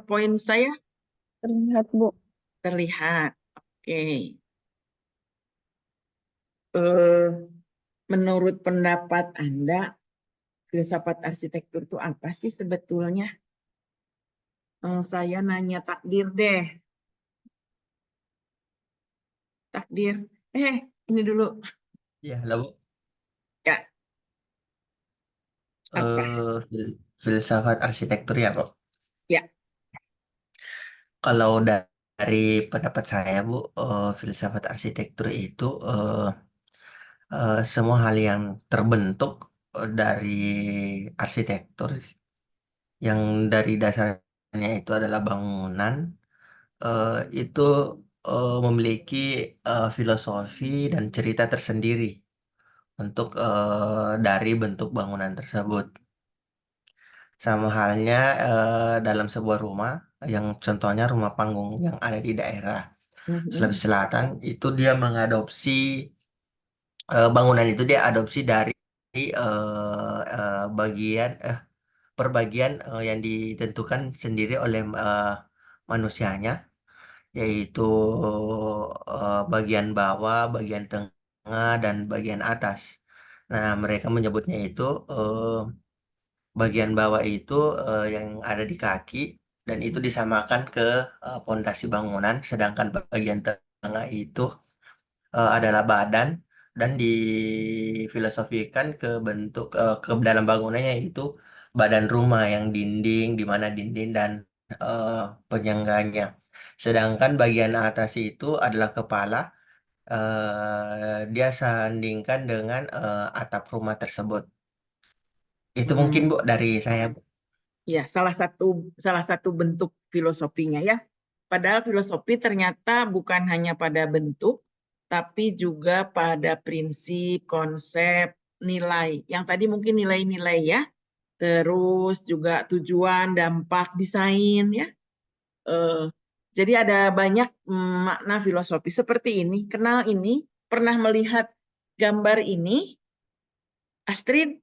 PowerPoint saya? Terlihat, Bu. Terlihat. Oke. Menurut pendapat Anda, filsafat arsitektur itu apa sih sebetulnya? Saya nanya takdir deh. Takdir. Ini dulu. Ya, lalu Kak, apa? filsafat arsitektur ya, Kok. Ya. Kalau dari pendapat saya, Bu, filsafat arsitektur itu semua hal yang terbentuk dari arsitektur yang dari dasarnya itu adalah bangunan, itu memiliki filosofi dan cerita tersendiri untuk dari bentuk bangunan tersebut. Sama halnya dalam sebuah rumah, yang contohnya rumah panggung yang ada di daerah Sulawesi Selatan, itu dia mengadopsi bangunan itu dia adopsi dari bagian perbagian yang ditentukan sendiri oleh manusianya, yaitu bagian bawah, bagian tengah, dan bagian atas. Nah, mereka menyebutnya itu bagian bawah itu yang ada di kaki, dan itu disamakan ke pondasi bangunan, sedangkan bagian tengah itu adalah badan dan difilosofikan ke bentuk ke dalam bangunannya, yaitu badan rumah yang dinding, di mana dinding dan eh, penyangganya. Sedangkan bagian atas itu adalah kepala, dia sandingkan dengan atap rumah tersebut. Itu mungkin, Bu, dari saya, Bu. Ya, salah satu bentuk filosofinya ya. Padahal filosofi ternyata bukan hanya pada bentuk, tapi juga pada prinsip, konsep, nilai. Yang tadi mungkin nilai-nilai ya. Terus juga tujuan, dampak, desain ya. Jadi ada banyak makna filosofi seperti ini. Kenal ini, pernah melihat gambar ini, Astrid?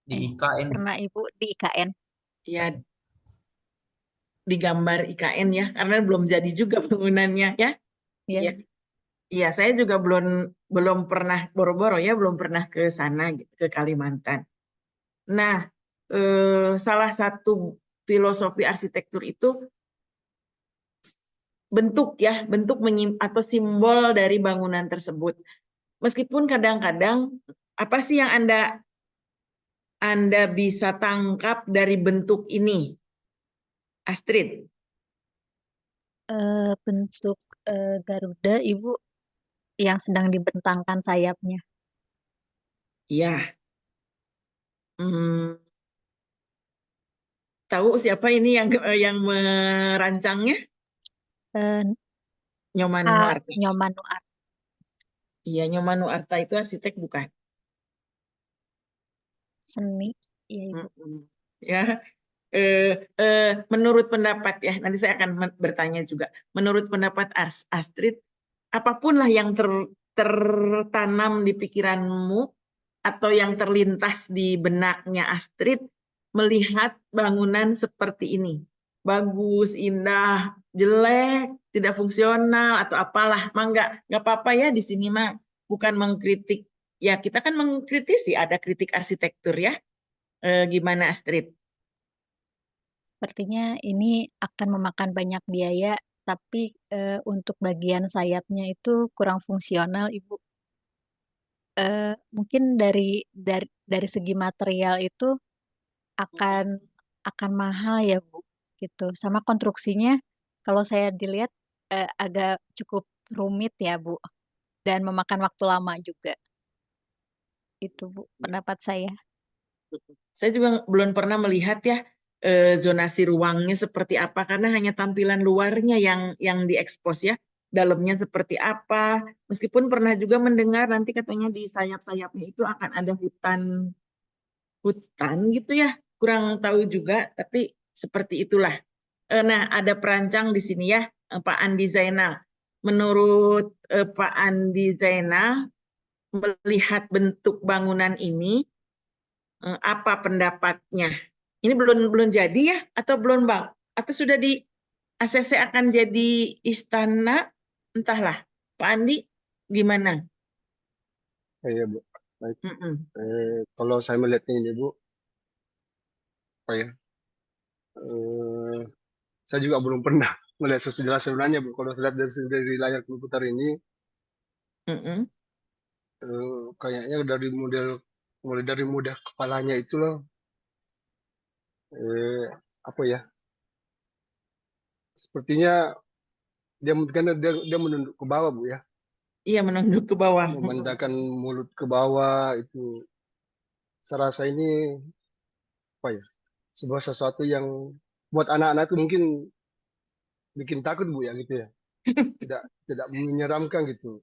Di IKN. Pernah Ibu di IKN. Ya, di gambar IKN ya, karena belum jadi juga bangunannya ya. Ya. Iya, iya, saya juga belum pernah boro-boro ya, belum pernah ke sana gitu, ke Kalimantan. Nah, salah satu filosofi arsitektur itu bentuk ya, bentuk atau simbol dari bangunan tersebut. Meskipun kadang-kadang apa sih yang Anda bisa tangkap dari bentuk ini, Astrid? Bentuk Garuda, Ibu, yang sedang dibentangkan sayapnya. Ya, tahu siapa ini yang merancangnya? Eh, Nyoman Nuarta. Nyoman Nuarta. Iya, Nyoman Nuarta itu arsitek bukan? Seni, ya Ibu. Ya, menurut pendapat ya, nanti saya akan bertanya juga. Menurut pendapat Astrid, apapun lah yang tertanam di pikiranmu atau yang terlintas di benaknya Astrid melihat bangunan seperti ini. Bagus, indah, jelek, tidak fungsional atau apalah. Mah nggak apa-apa ya di sini mah bukan mengkritik. Ya, kita kan mengkritisi, ada kritik arsitektur ya. Gimana Astrid? Sepertinya ini akan memakan banyak biaya, tapi untuk bagian sayapnya itu kurang fungsional, Ibu. Mungkin dari segi material itu akan akan mahal ya, Bu. Gitu. Sama konstruksinya, kalau saya dilihat agak cukup rumit ya, Bu, dan memakan waktu lama juga. Itu, Bu, pendapat saya. Saya juga belum pernah melihat ya zonasi ruangnya seperti apa karena hanya tampilan luarnya yang diekspos ya. Dalamnya seperti apa. Meskipun pernah juga mendengar nanti katanya di sayap-sayapnya itu akan ada hutan gitu ya. Kurang tahu juga tapi seperti itulah. Nah, ada perancang di sini ya, Pak Andi Zainal. Menurut Pak Andi Zainal melihat bentuk bangunan ini apa pendapatnya? Ini belum jadi ya atau belum Bang? Atau sudah di ACC akan jadi istana? Entahlah. Pak Andi gimana? Iya Bu. Baik. Mm-mm. Kalau saya melihatnya ini Bu, apa ya? Saya juga belum pernah melihat sejelas sebenarnya Bu. Kalau saya lihat dari layar komputer ini, Mm-mm. kayaknya mulai dari model kepalanya itu loh, apa ya? Sepertinya dia menunduk ke bawah Bu ya, Iya, menunduk ke bawah. memandangkan mulut ke bawah itu. Saya rasa ini apa ya? Sebuah sesuatu yang buat anak-anak itu mungkin bikin takut Bu ya gitu ya. Tidak menyeramkan gitu.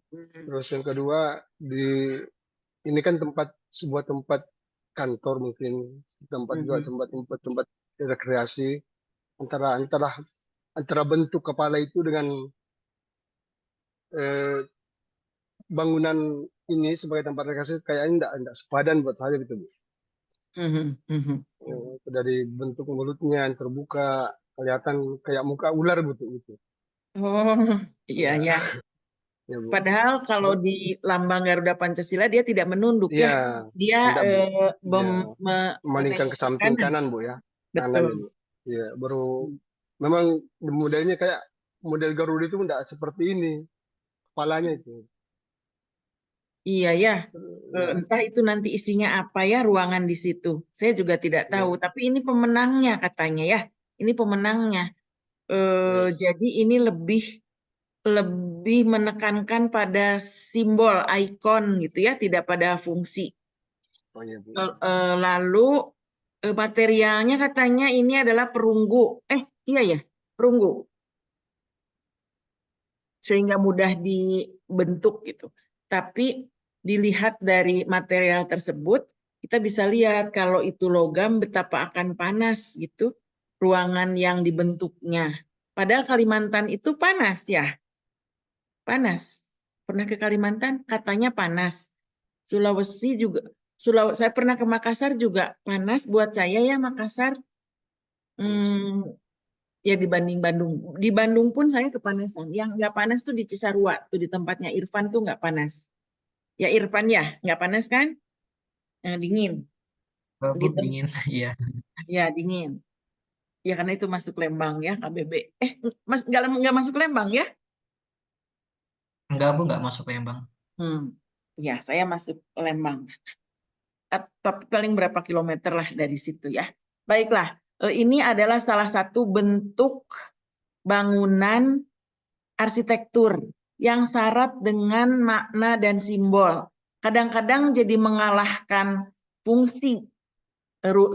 Terus yang kedua, ini kan sebuah tempat kantor mungkin, tempat juga Mhm. tempat rekreasi, antara antara antara bentuk kepala itu dengan eh, bangunan ini sebagai tempat rekreasi kayaknya enggak sepadan buat saya gitu Bu. Mhm. Mhm. Dari bentuk mulutnya yang terbuka kelihatan kayak muka ular gitu. Oh, iya Ya, ya. ya Bu. Padahal kalau di lambang Garuda Pancasila dia tidak menunduk ya. Iya, Dia enggak Bu. Dia memalingkan ke menengok ke samping kanan. kanan Bu ya. Kanan Betul. ya Bu. Iya, baru memang modelnya kayak model Garuda itu enggak seperti ini kepalanya itu. Iya ya. Ya, Entah itu nanti isinya apa ya ruangan di situ. Saya juga tidak tahu. ya, Tapi ini pemenangnya katanya ya. Ini pemenangnya. ya. Jadi ini lebih lebih menekankan pada simbol, ikon gitu ya, tidak pada fungsi. Oh iya Bu. Lalu materialnya katanya ini adalah perunggu. Iya ya, perunggu. Sehingga mudah dibentuk gitu. Tapi dilihat dari material tersebut, kita bisa lihat kalau itu logam betapa akan panas gitu ruangan yang dibentuknya. Padahal Kalimantan itu panas ya, panas. Pernah ke Kalimantan? Katanya panas. Sulawesi juga. Saya pernah ke Makassar juga panas buat saya ya Makassar. Hmm, ya dibanding Bandung. Di Bandung pun saya kepanasan. Yang nggak panas tuh di Cisarua, tuh di tempatnya Irfan tuh nggak panas. Ya Irfan ya, nggak panas kan? Yang dingin. Di Babuk dingin, iya. ya dingin. Ya karena itu masuk Lembang ya KBB. Mas nggak masuk Lembang ya? Enggak, Bu, nggak masuk Lembang. Ya saya masuk Lembang. Tapi paling berapa kilometer lah dari situ ya. Baiklah, ini adalah salah satu bentuk bangunan arsitektur yang syarat dengan makna dan simbol. Kadang-kadang jadi mengalahkan fungsi.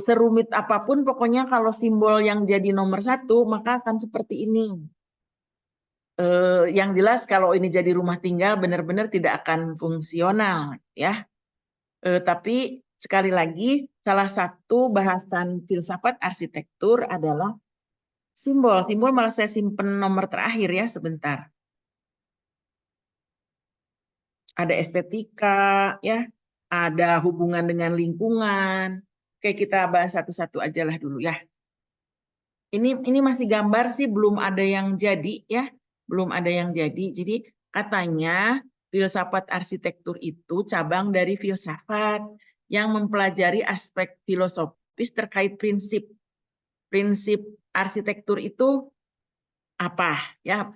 Serumit apapun, pokoknya kalau simbol yang jadi nomor satu, maka akan seperti ini. Yang jelas kalau ini jadi rumah tinggal, benar-benar tidak akan fungsional, ya. Tapi sekali lagi, salah satu bahasan filsafat arsitektur adalah simbol. Simbol malah saya simpen nomor terakhir ya, sebentar. Ada estetika, ya, ada hubungan dengan lingkungan. Oke, kita bahas satu-satu aja lah dulu ya. Ini masih gambar sih, belum ada yang jadi ya, belum ada yang jadi. Jadi katanya filsafat arsitektur itu cabang dari filsafat yang mempelajari aspek filosofis terkait prinsip. Prinsip arsitektur itu apa ya?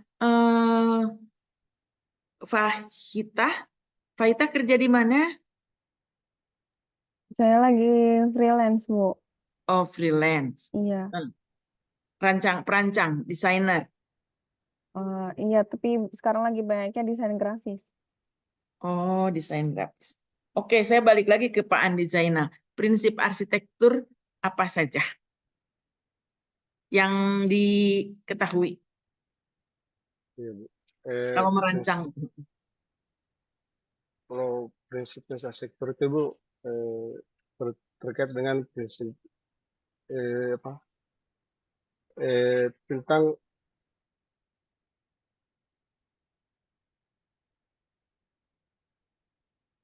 Fahita kerja di mana? Saya lagi freelance, Bu. Oh, freelance. Iya. Perancang, desainer. Iya, tapi sekarang lagi banyaknya desain grafis. Oh, desain grafis. Oke, saya balik lagi ke Pak Andi Zainal. Prinsip arsitektur apa saja yang diketahui Iya Bu. kalau merancang? Kalau prinsip arsitektur itu Bu, terkait dengan prinsip apa tentang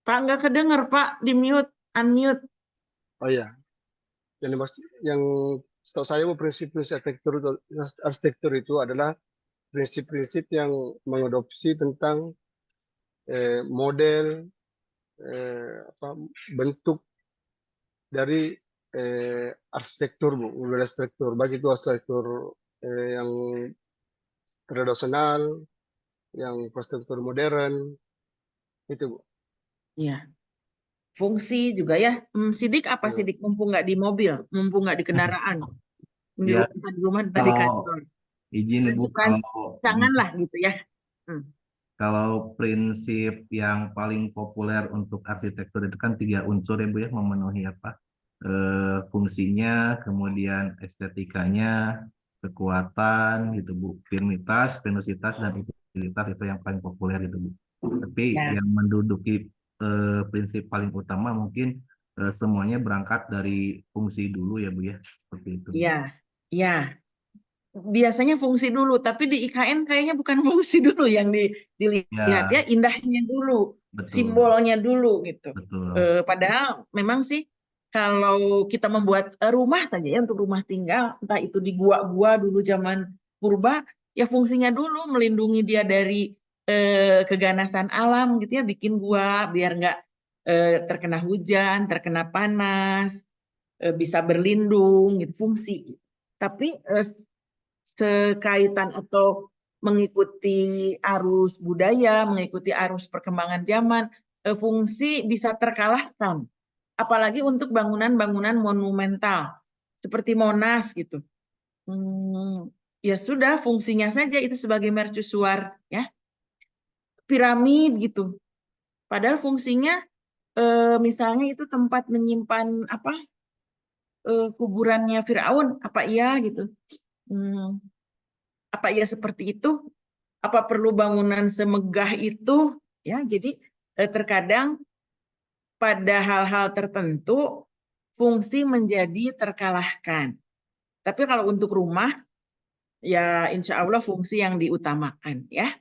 Pak, nggak kedengar, Pak. Di mute, unmute. oh ya yang setahu saya prinsip-prinsip arsitektur itu adalah prinsip-prinsip yang mengadopsi tentang model bentuk dari arsitektur, Bu, model arsitektur, baik itu arsitektur yang tradisional, yang arsitektur modern, itu, Bu. Iya. Fungsi juga ya. Sidik apa Ya. sidik? Mumpung nggak di mobil, mumpung nggak di kendaraan, Ya, entah di rumah, entah di kalau kantor. izin Bu, Prinsip kalau rancangan lah gitu ya. kalau prinsip yang paling populer untuk arsitektur itu kan 3 unsur ya Bu ya, memenuhi apa? Fungsinya, kemudian estetikanya, kekuatan gitu Bu, firmitas, venusitas dan utilitas itu yang paling populer itu Bu. Tapi Ya. yang menduduki prinsip paling utama mungkin semuanya berangkat dari fungsi dulu ya Bu ya, seperti itu. Iya, iya. Biasanya fungsi dulu, tapi di IKN kayaknya bukan fungsi dulu yang dilihat ya, indahnya dulu, Betul, simbolnya dulu gitu. betul. Padahal memang sih kalau kita membuat rumah saja ya untuk rumah tinggal, entah itu di gua-gua dulu zaman purba, ya fungsinya dulu melindungi dia dari keganasan alam gitu ya, bikin gua biar nggak terkena hujan, terkena panas, bisa berlindung gitu, fungsi. Tapi sekaitan atau mengikuti arus budaya, mengikuti arus perkembangan zaman, fungsi bisa terkalahkan. Apalagi untuk bangunan-bangunan monumental seperti Monas gitu. Ya sudah, fungsinya saja itu sebagai mercusuar ya. Piramid gitu. Padahal fungsinya misalnya itu tempat menyimpan apa? Kuburannya Firaun, apa iya gitu. Apa iya seperti itu? Apa perlu bangunan semegah itu? Ya, jadi terkadang pada hal-hal tertentu fungsi menjadi terkalahkan. Tapi kalau untuk rumah, ya insya Allah fungsi yang diutamakan ya.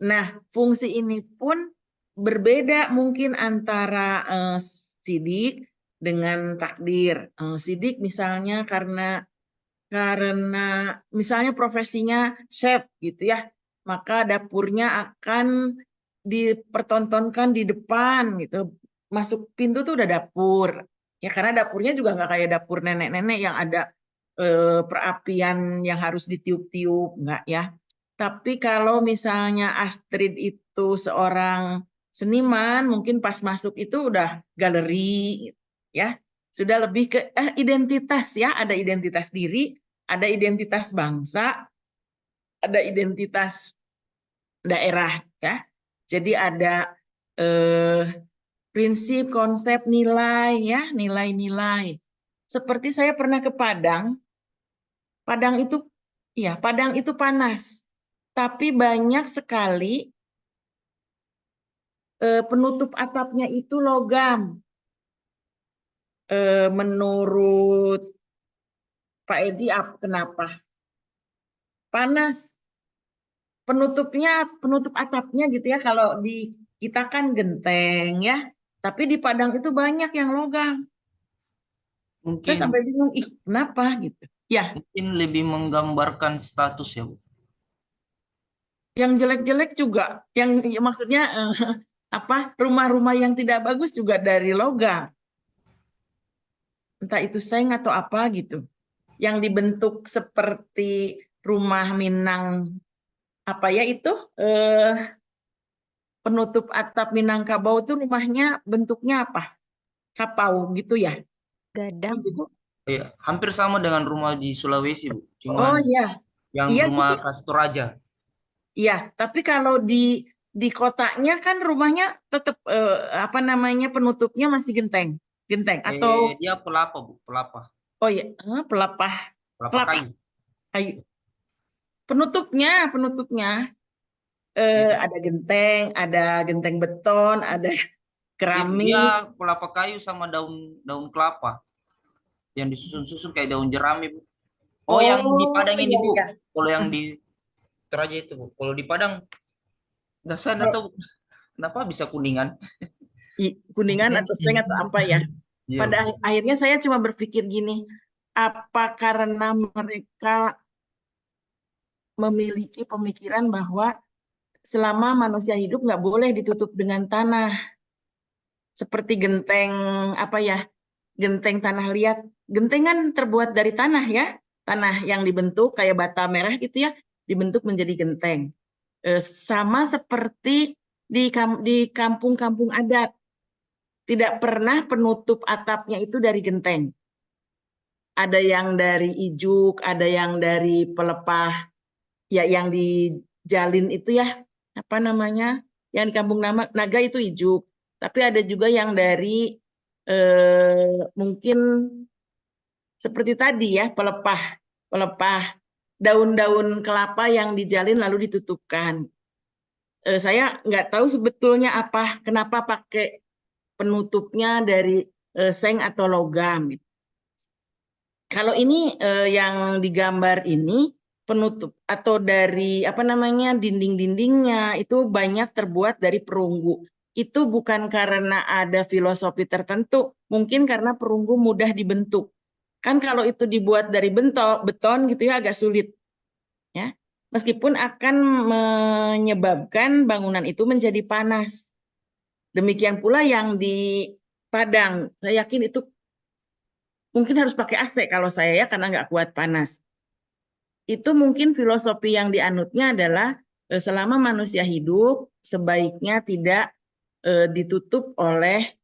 Nah, fungsi ini pun berbeda mungkin antara sidik dengan takdir. Sidik misalnya karena misalnya profesinya chef gitu ya, maka dapurnya akan dipertontonkan di depan gitu. Masuk pintu tuh udah dapur. Ya karena dapurnya juga nggak kayak dapur nenek-nenek yang ada perapian yang harus ditiup-tiup, nggak ya. Tapi kalau misalnya Astrid itu seorang seniman, mungkin pas masuk itu udah galeri ya. Sudah lebih ke identitas ya, ada identitas diri, ada identitas bangsa, ada identitas daerah ya. Jadi ada prinsip, konsep, nilai ya, nilai-nilai. Seperti saya pernah ke Padang. Padang itu panas. Tapi banyak sekali penutup atapnya itu logam. Menurut Pak Edi, kenapa? Panas. Penutup atapnya gitu ya, kalau di kita kan genteng ya, tapi di Padang itu banyak yang logam. Saya Mungkin sampai bingung, kenapa gitu. Ya, mungkin lebih menggambarkan status ya, Bu. yang jelek-jelek juga, yang maksudnya rumah-rumah yang tidak bagus juga dari logam. Entah itu seng atau apa gitu. Yang dibentuk seperti rumah Minang apa ya itu penutup atap Minangkabau itu rumahnya bentuknya apa? Kapau gitu ya? Gadang, Bu. Ya, hampir sama dengan rumah di Sulawesi, Bu. Oh Cuman iya, yang iya rumah gitu. khas Toraja. Iya, tapi kalau di kotanya kan rumahnya tetap penutupnya masih genteng atau Dia pelapa, Bu, pelapa. oh iya, pelapa Kayu. kayu. Penutupnya ada genteng beton, ada keramik. Dia pelapa kayu sama daun kelapa yang disusun-susun kayak daun jerami, Bu. Oh, yang di Padang ini, iya, Bu. iya. Kalau yang di Toraja itu, Bu. Kalau di Padang, dasarnya tahu kenapa bisa kuningan? Kuningan atau seng atau apa ya? Iya, Pada Bu. akhirnya saya cuma berpikir gini, apa karena mereka memiliki pemikiran bahwa selama manusia hidup nggak boleh ditutup dengan tanah, seperti genteng apa ya, genteng tanah liat. Genteng kan terbuat dari tanah ya, tanah yang dibentuk kayak bata merah gitu ya, dibentuk menjadi genteng. Sama seperti di kampung-kampung adat, tidak pernah penutup atapnya itu dari genteng. Ada yang dari ijuk, ada yang dari pelepah, ya yang dijalin itu ya, apa namanya, yang di kampung Naga itu ijuk. Tapi ada juga yang dari mungkin seperti tadi ya, pelepah daun-daun kelapa yang dijalin lalu ditutupkan. Saya nggak tahu sebetulnya kenapa pakai penutupnya dari seng atau logam. Kalau ini yang digambar ini penutup atau dari apa namanya dinding-dindingnya itu banyak terbuat dari perunggu. Itu bukan karena ada filosofi tertentu, mungkin karena perunggu mudah dibentuk. Kan kalau itu dibuat dari beton gitu ya agak sulit ya. Meskipun akan menyebabkan bangunan itu menjadi panas. Demikian pula yang di Padang, saya yakin itu mungkin harus pakai AC kalau saya ya karena nggak kuat panas. Itu mungkin filosofi yang dianutnya adalah selama manusia hidup sebaiknya tidak ditutup oleh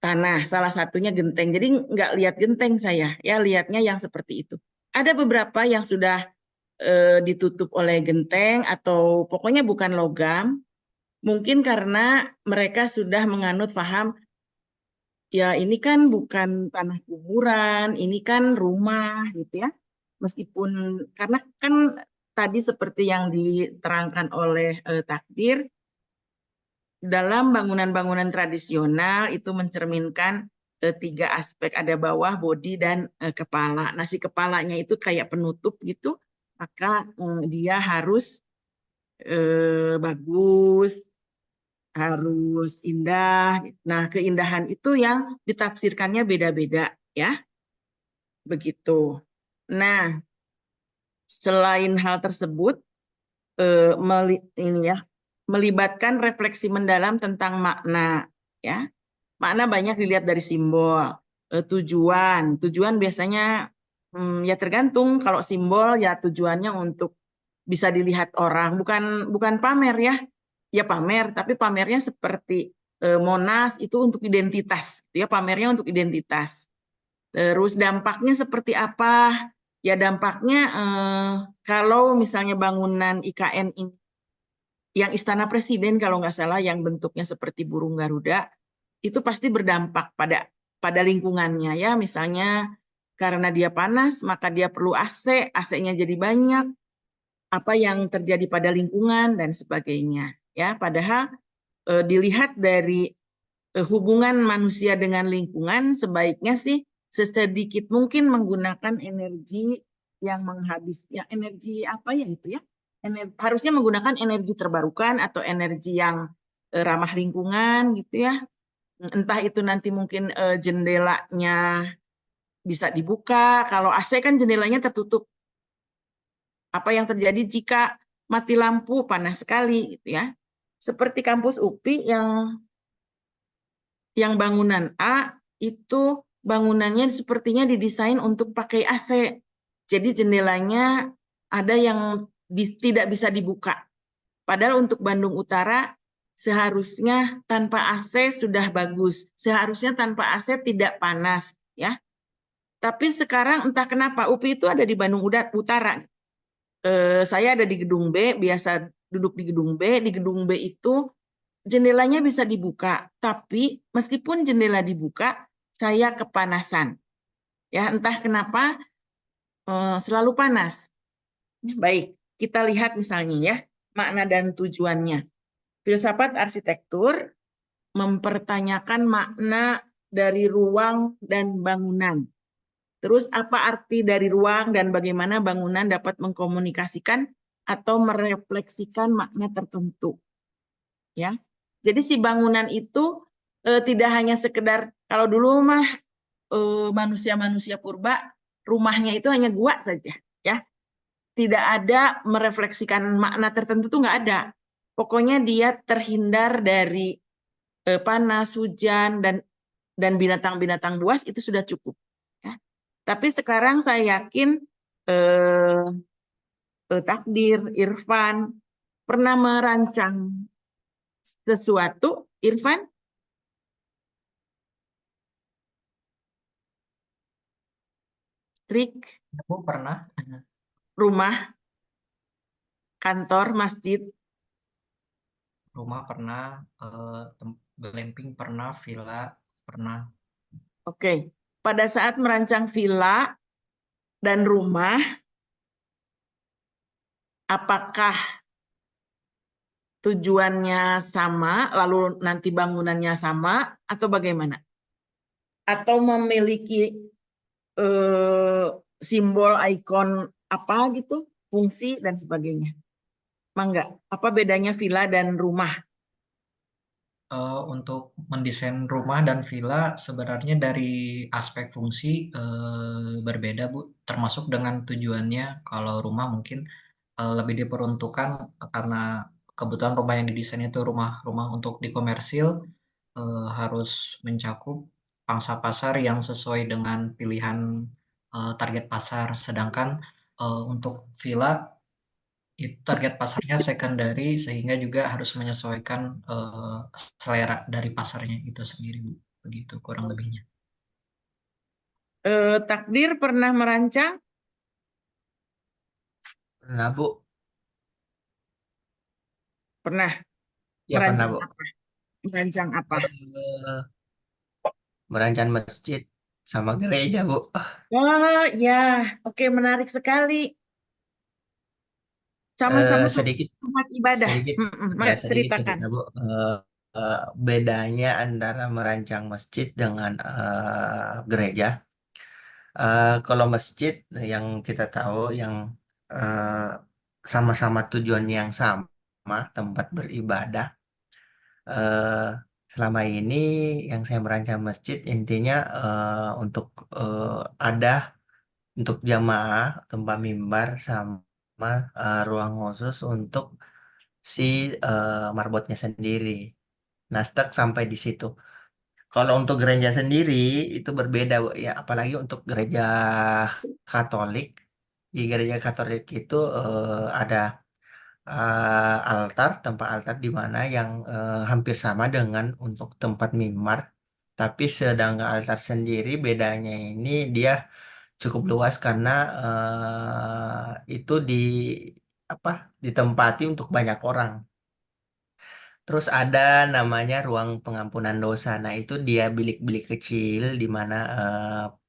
tanah. Salah satunya genteng. Jadi nggak lihat genteng saya, ya lihatnya yang seperti itu. Ada beberapa yang sudah ditutup oleh genteng atau pokoknya bukan logam. Mungkin karena mereka sudah menganut paham ya ini kan bukan tanah kuburan, ini kan rumah gitu ya. Meskipun karena kan tadi seperti yang diterangkan oleh Takdir, dalam bangunan-bangunan tradisional itu mencerminkan tiga aspek, ada bawah, bodi, dan kepala. Nah, si kepalanya itu kayak penutup gitu, maka dia harus bagus, harus indah. Nah, keindahan itu yang ditafsirkannya beda-beda ya, begitu. Nah, selain hal tersebut, ini ya, melibatkan refleksi mendalam tentang makna ya. Makna banyak dilihat dari simbol. Tujuan biasanya ya tergantung. Kalau simbol ya tujuannya untuk bisa dilihat orang, bukan pamer ya. Ya pamer, tapi pamernya seperti Monas itu untuk identitas, ya pamernya untuk identitas. Terus dampaknya seperti apa? Ya dampaknya kalau misalnya bangunan IKN ini, yang Istana Presiden kalau nggak salah yang bentuknya seperti burung Garuda, itu pasti berdampak pada lingkungannya ya. Misalnya karena dia panas, maka dia perlu AC, AC-nya jadi banyak, apa yang terjadi pada lingkungan dan sebagainya ya. Padahal dilihat dari hubungan manusia dengan lingkungan sebaiknya sih sedikit mungkin menggunakan energi yang ya energi apa ya itu ya, harusnya menggunakan energi terbarukan atau energi yang ramah lingkungan gitu ya. Entah itu nanti mungkin jendelanya bisa dibuka, kalau AC kan jendelanya tertutup. Apa yang terjadi jika mati lampu panas sekali gitu ya. Seperti kampus UPI yang bangunan A itu bangunannya sepertinya didesain untuk pakai AC. Jadi jendelanya ada yang tidak bisa dibuka. Padahal untuk Bandung Utara seharusnya tanpa AC sudah bagus. Seharusnya tanpa AC tidak panas ya. Tapi sekarang entah kenapa UPI itu ada di Bandung Utara. Saya ada di gedung B, biasa duduk di gedung B. Di gedung B itu jendelanya bisa dibuka, tapi meskipun jendela dibuka, saya kepanasan. Ya, entah kenapa selalu panas. Baik, kita lihat misalnya ya, makna dan tujuannya. Filsafat arsitektur mempertanyakan makna dari ruang dan bangunan. Terus apa arti dari ruang dan bagaimana bangunan dapat mengkomunikasikan atau merefleksikan makna tertentu. Ya. Jadi si bangunan itu tidak hanya sekedar, kalau dulu mah manusia-manusia purba rumahnya itu hanya gua saja, ya. Tidak ada merefleksikan makna tertentu, tuh nggak ada. Pokoknya dia terhindar dari panas, hujan, dan binatang-binatang buas, itu sudah cukup. Ya. Tapi sekarang saya yakin Takdir, Irfan pernah merancang sesuatu. Irfan, trik, Aku pernah rumah, kantor, masjid. rumah pernah, glamping pernah, villa pernah. Oke, pada saat merancang villa dan rumah, apakah tujuannya sama, lalu nanti bangunannya sama, atau bagaimana? Atau memiliki simbol, ikon apa gitu, fungsi dan sebagainya? Mangga, apa bedanya villa dan rumah? Untuk mendesain rumah dan villa sebenarnya dari aspek fungsi berbeda, Bu. Termasuk dengan tujuannya. Kalau rumah mungkin lebih diperuntukkan karena kebetulan rumah yang didesain itu rumah untuk dikomersil, harus mencakup pangsa pasar yang sesuai dengan pilihan target pasar. Sedangkan untuk villa itu target pasarnya secondary sehingga juga harus menyesuaikan selera dari pasarnya itu sendiri, Bu. Begitu kurang lebihnya. Takdir pernah merancang? Nah, Bu, Pernah. ya pernah, Merancang Bu. apa? Merancang apa? Eh, Merancang masjid sama gereja, Bu. Oh ya, oke, menarik sekali. Sama-sama Sedikit tempat ibadah. sedikit ya Mari sedikit ceritakan. cerita, Bu. Bedanya antara merancang masjid dengan gereja. Kalau masjid yang kita tahu yang eh, sama-sama tujuan yang sama, tempat beribadah. eh, Selama ini yang saya merancang masjid intinya untuk ada untuk jamaah tempat mimbar sama ruang khusus untuk si marbotnya sendiri. Nah, stuck sampai di situ. Kalau untuk gereja sendiri itu berbeda, Bu. Ya, apalagi untuk gereja Katolik. Di gereja Katolik itu ada altar, tempat altar di mana yang hampir sama dengan untuk tempat mimbar. Tapi sedangkan altar sendiri bedanya ini dia cukup luas karena itu apa ditempati untuk banyak orang. Terus ada namanya ruang pengampunan dosa. Nah, itu dia bilik-bilik kecil di mana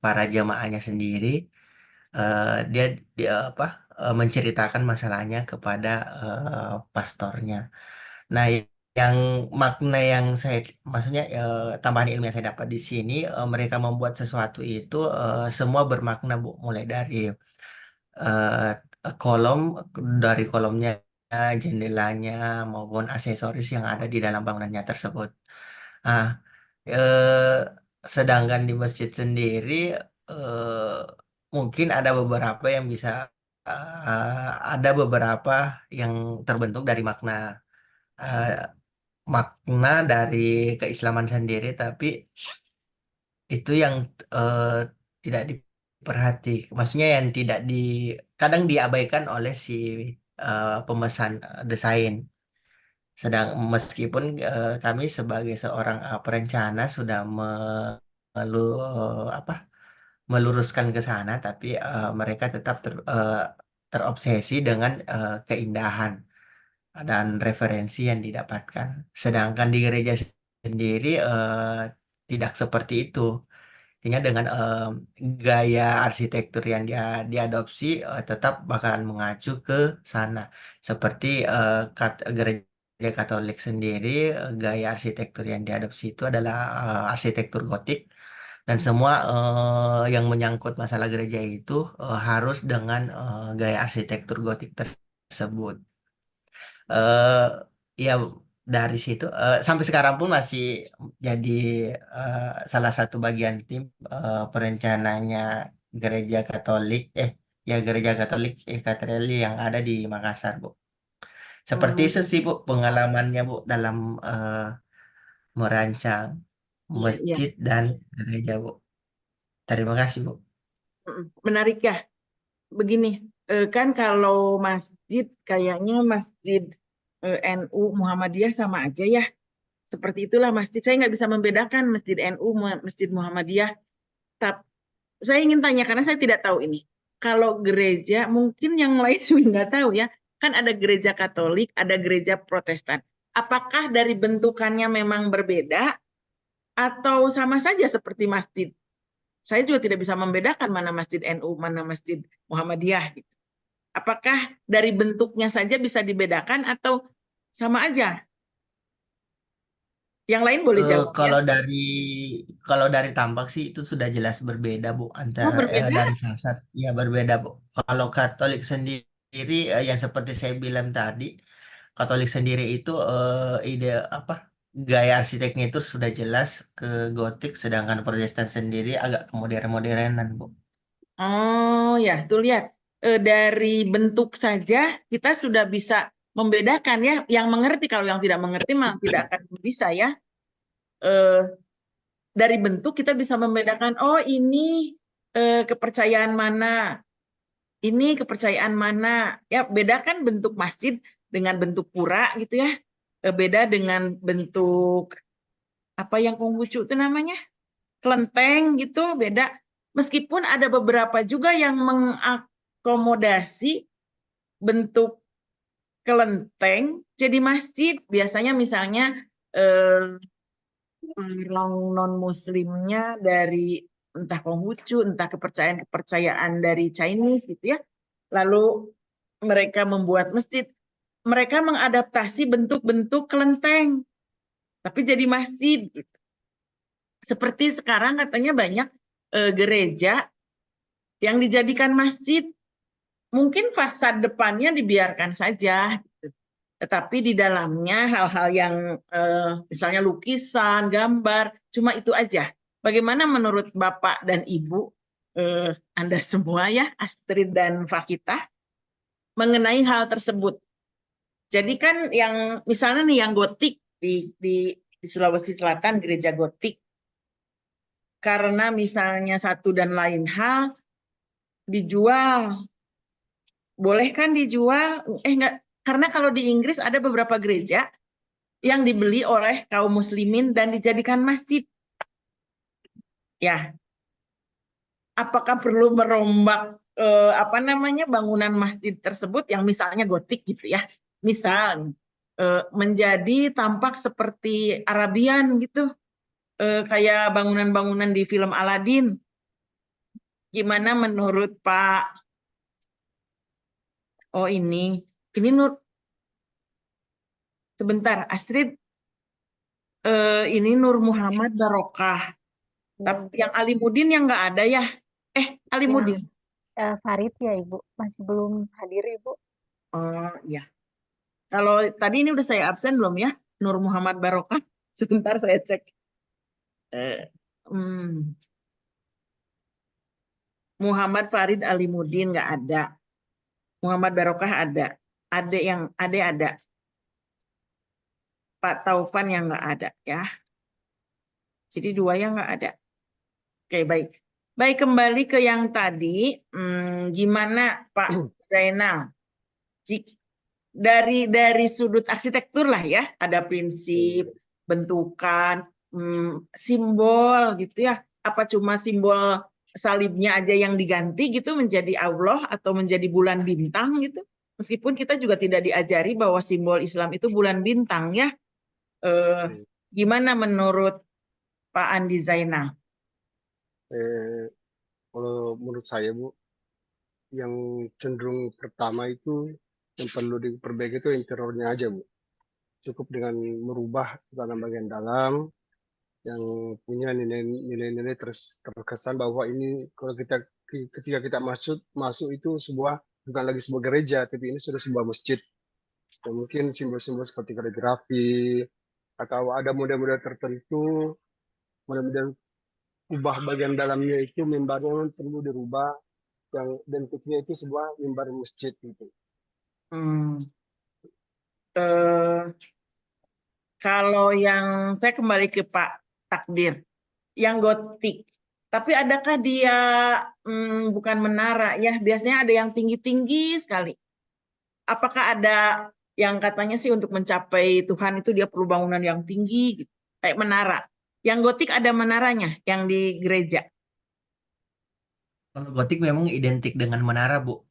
para jamaahnya sendiri dia apa menceritakan masalahnya kepada pastornya. Nah, yang makna yang saya maksudnya tambahan ilmu yang saya dapat di sini mereka membuat sesuatu itu semua bermakna, Bu, mulai dari kolom dari kolomnya, jendelanya maupun aksesoris yang ada di dalam bangunannya tersebut. Ah, eh, sedangkan di masjid sendiri mungkin ada beberapa yang bisa ada beberapa yang terbentuk dari eh, makna dari keislaman sendiri, tapi itu yang eh, tidak diperhati, maksudnya yang tidak kadang diabaikan oleh si pemesan desain. Sedang meskipun kami sebagai seorang perencana sudah apa meluruskan ke sana, tapi mereka tetap terobsesi dengan keindahan dan referensi yang didapatkan. Sedangkan di gereja sendiri tidak seperti itu. Artinya dengan gaya arsitektur yang dia diadopsi tetap bakalan mengacu ke sana. Seperti gereja Katolik sendiri, gaya arsitektur yang diadopsi itu adalah arsitektur gotik dan semua yang menyangkut masalah gereja itu harus dengan gaya arsitektur gotik tersebut. eh ya dari situ sampai sekarang pun masih jadi salah satu bagian tim perencananya gereja Katolik gereja Katolik Katedrali yang ada di Makassar, Bu. Seperti itu sih, Bu, pengalamannya, Bu, dalam merancang Iya, iya. masjid dan gereja, Bu. Terima kasih, Bu. Menarik ya. Begini, kan kalau masjid kayaknya masjid NU Muhammadiyah sama aja ya. Seperti itulah masjid. Saya nggak bisa membedakan masjid NU, masjid Muhammadiyah. Tapi saya ingin tanya karena saya tidak tahu ini. Kalau gereja, mungkin yang lain juga nggak tahu ya. Kan ada gereja Katolik, ada gereja Protestan. Apakah dari bentukannya memang berbeda atau sama saja seperti masjid? Saya juga tidak bisa membedakan mana masjid NU, mana masjid Muhammadiyah. Gitu. Apakah dari bentuknya saja bisa dibedakan atau sama aja? Yang lain boleh jawab ya. Kalau dari tampak sih itu sudah jelas berbeda, Bu, Oh, antara berbeda? dari fasad ya berbeda, Bu. Kalau Katolik sendiri yang seperti saya bilang tadi, Katolik sendiri itu ide apa gaya arsiteknya itu sudah jelas ke gotik, sedangkan Protestan sendiri agak ke modern-modernan, Bu. Oh ya, tuh lihat. Dari bentuk saja kita sudah bisa membedakan ya. Yang mengerti, kalau yang tidak mengerti memang tidak akan bisa ya. Eh, dari bentuk kita bisa membedakan, oh ini kepercayaan mana, ini kepercayaan mana. Ya, bedakan bentuk masjid dengan bentuk pura gitu ya. Beda dengan bentuk apa yang Konghucu itu namanya? Kelenteng gitu, beda. Meskipun ada beberapa juga yang mengakomodasi bentuk kelenteng jadi masjid. Biasanya misalnya orang non-muslimnya dari entah Konghucu, entah kepercayaan-kepercayaan dari Chinese gitu ya. Lalu mereka membuat masjid. Mereka mengadaptasi bentuk-bentuk kelenteng, tapi jadi masjid. Gitu. Seperti sekarang katanya banyak gereja yang dijadikan masjid. Mungkin fasad depannya dibiarkan saja, gitu. Tetapi di dalamnya hal-hal yang misalnya lukisan, gambar, cuma itu aja. Bagaimana menurut Bapak dan Ibu, Anda semua ya, Astrid dan Fakita, mengenai hal tersebut? Jadi kan yang misalnya nih yang gotik di Sulawesi Selatan, gereja gotik, karena misalnya satu dan lain hal dijual, boleh kan dijual? Enggak, karena kalau di Inggris ada beberapa gereja yang dibeli oleh kaum muslimin dan dijadikan masjid. Ya, apakah perlu merombak bangunan masjid tersebut yang misalnya gotik gitu ya? Misal menjadi tampak seperti Arabian gitu, kayak bangunan-bangunan di film Aladin. Gimana menurut Pak? Oh ini Nur. Sebentar, Astrid. Ini Nur Muhammad Barokah. Tapi yang Alimudin yang nggak ada ya? Alimudin. Farid ya Ibu, masih belum hadir Ibu. Oh iya. Kalau tadi ini udah saya absen belum ya? Nur Muhammad Barokah. Sebentar saya cek. Muhammad Farid Alimudin nggak ada. Muhammad Barokah ada. Ade ada. Pak Taufan yang nggak ada ya. Jadi dua yang nggak ada. Oke, baik. Baik, kembali ke yang tadi. Gimana Pak Zainal? Dari sudut arsitektur lah ya, ada prinsip, bentukan, simbol gitu ya. Apa cuma simbol salibnya aja yang diganti gitu menjadi Allah atau menjadi bulan bintang gitu? Meskipun kita juga tidak diajari bahwa simbol Islam itu bulan bintang ya. Gimana menurut Pak Andi Zainal? Kalau menurut saya, Bu, yang cenderung pertama itu yang perlu diperbaiki itu interiornya aja, Bu. Cukup dengan merubah tanah bagian dalam yang punya nilai-nilai terkesan bahwa ini kalau ketika kita masuk itu bukan lagi sebuah gereja, tapi ini sudah sebuah masjid. Ya, mungkin simbol-simbol seperti kaligrafi atau ada model-model tertentu, model-model ubah bagian dalamnya itu mimbarnya perlu dirubah yang bentuknya itu sebuah mimbar masjid gitu. Hmm. Eh, Kalau yang saya kembali ke Pak Takdir, yang gotik. Tapi adakah dia bukan menara ya? Biasanya ada yang tinggi-tinggi sekali. Apakah ada yang katanya sih untuk mencapai Tuhan itu dia perlu bangunan yang tinggi, gitu, kayak menara. Yang gotik ada menaranya, yang di gereja. Kalau gotik memang identik dengan menara, Bu.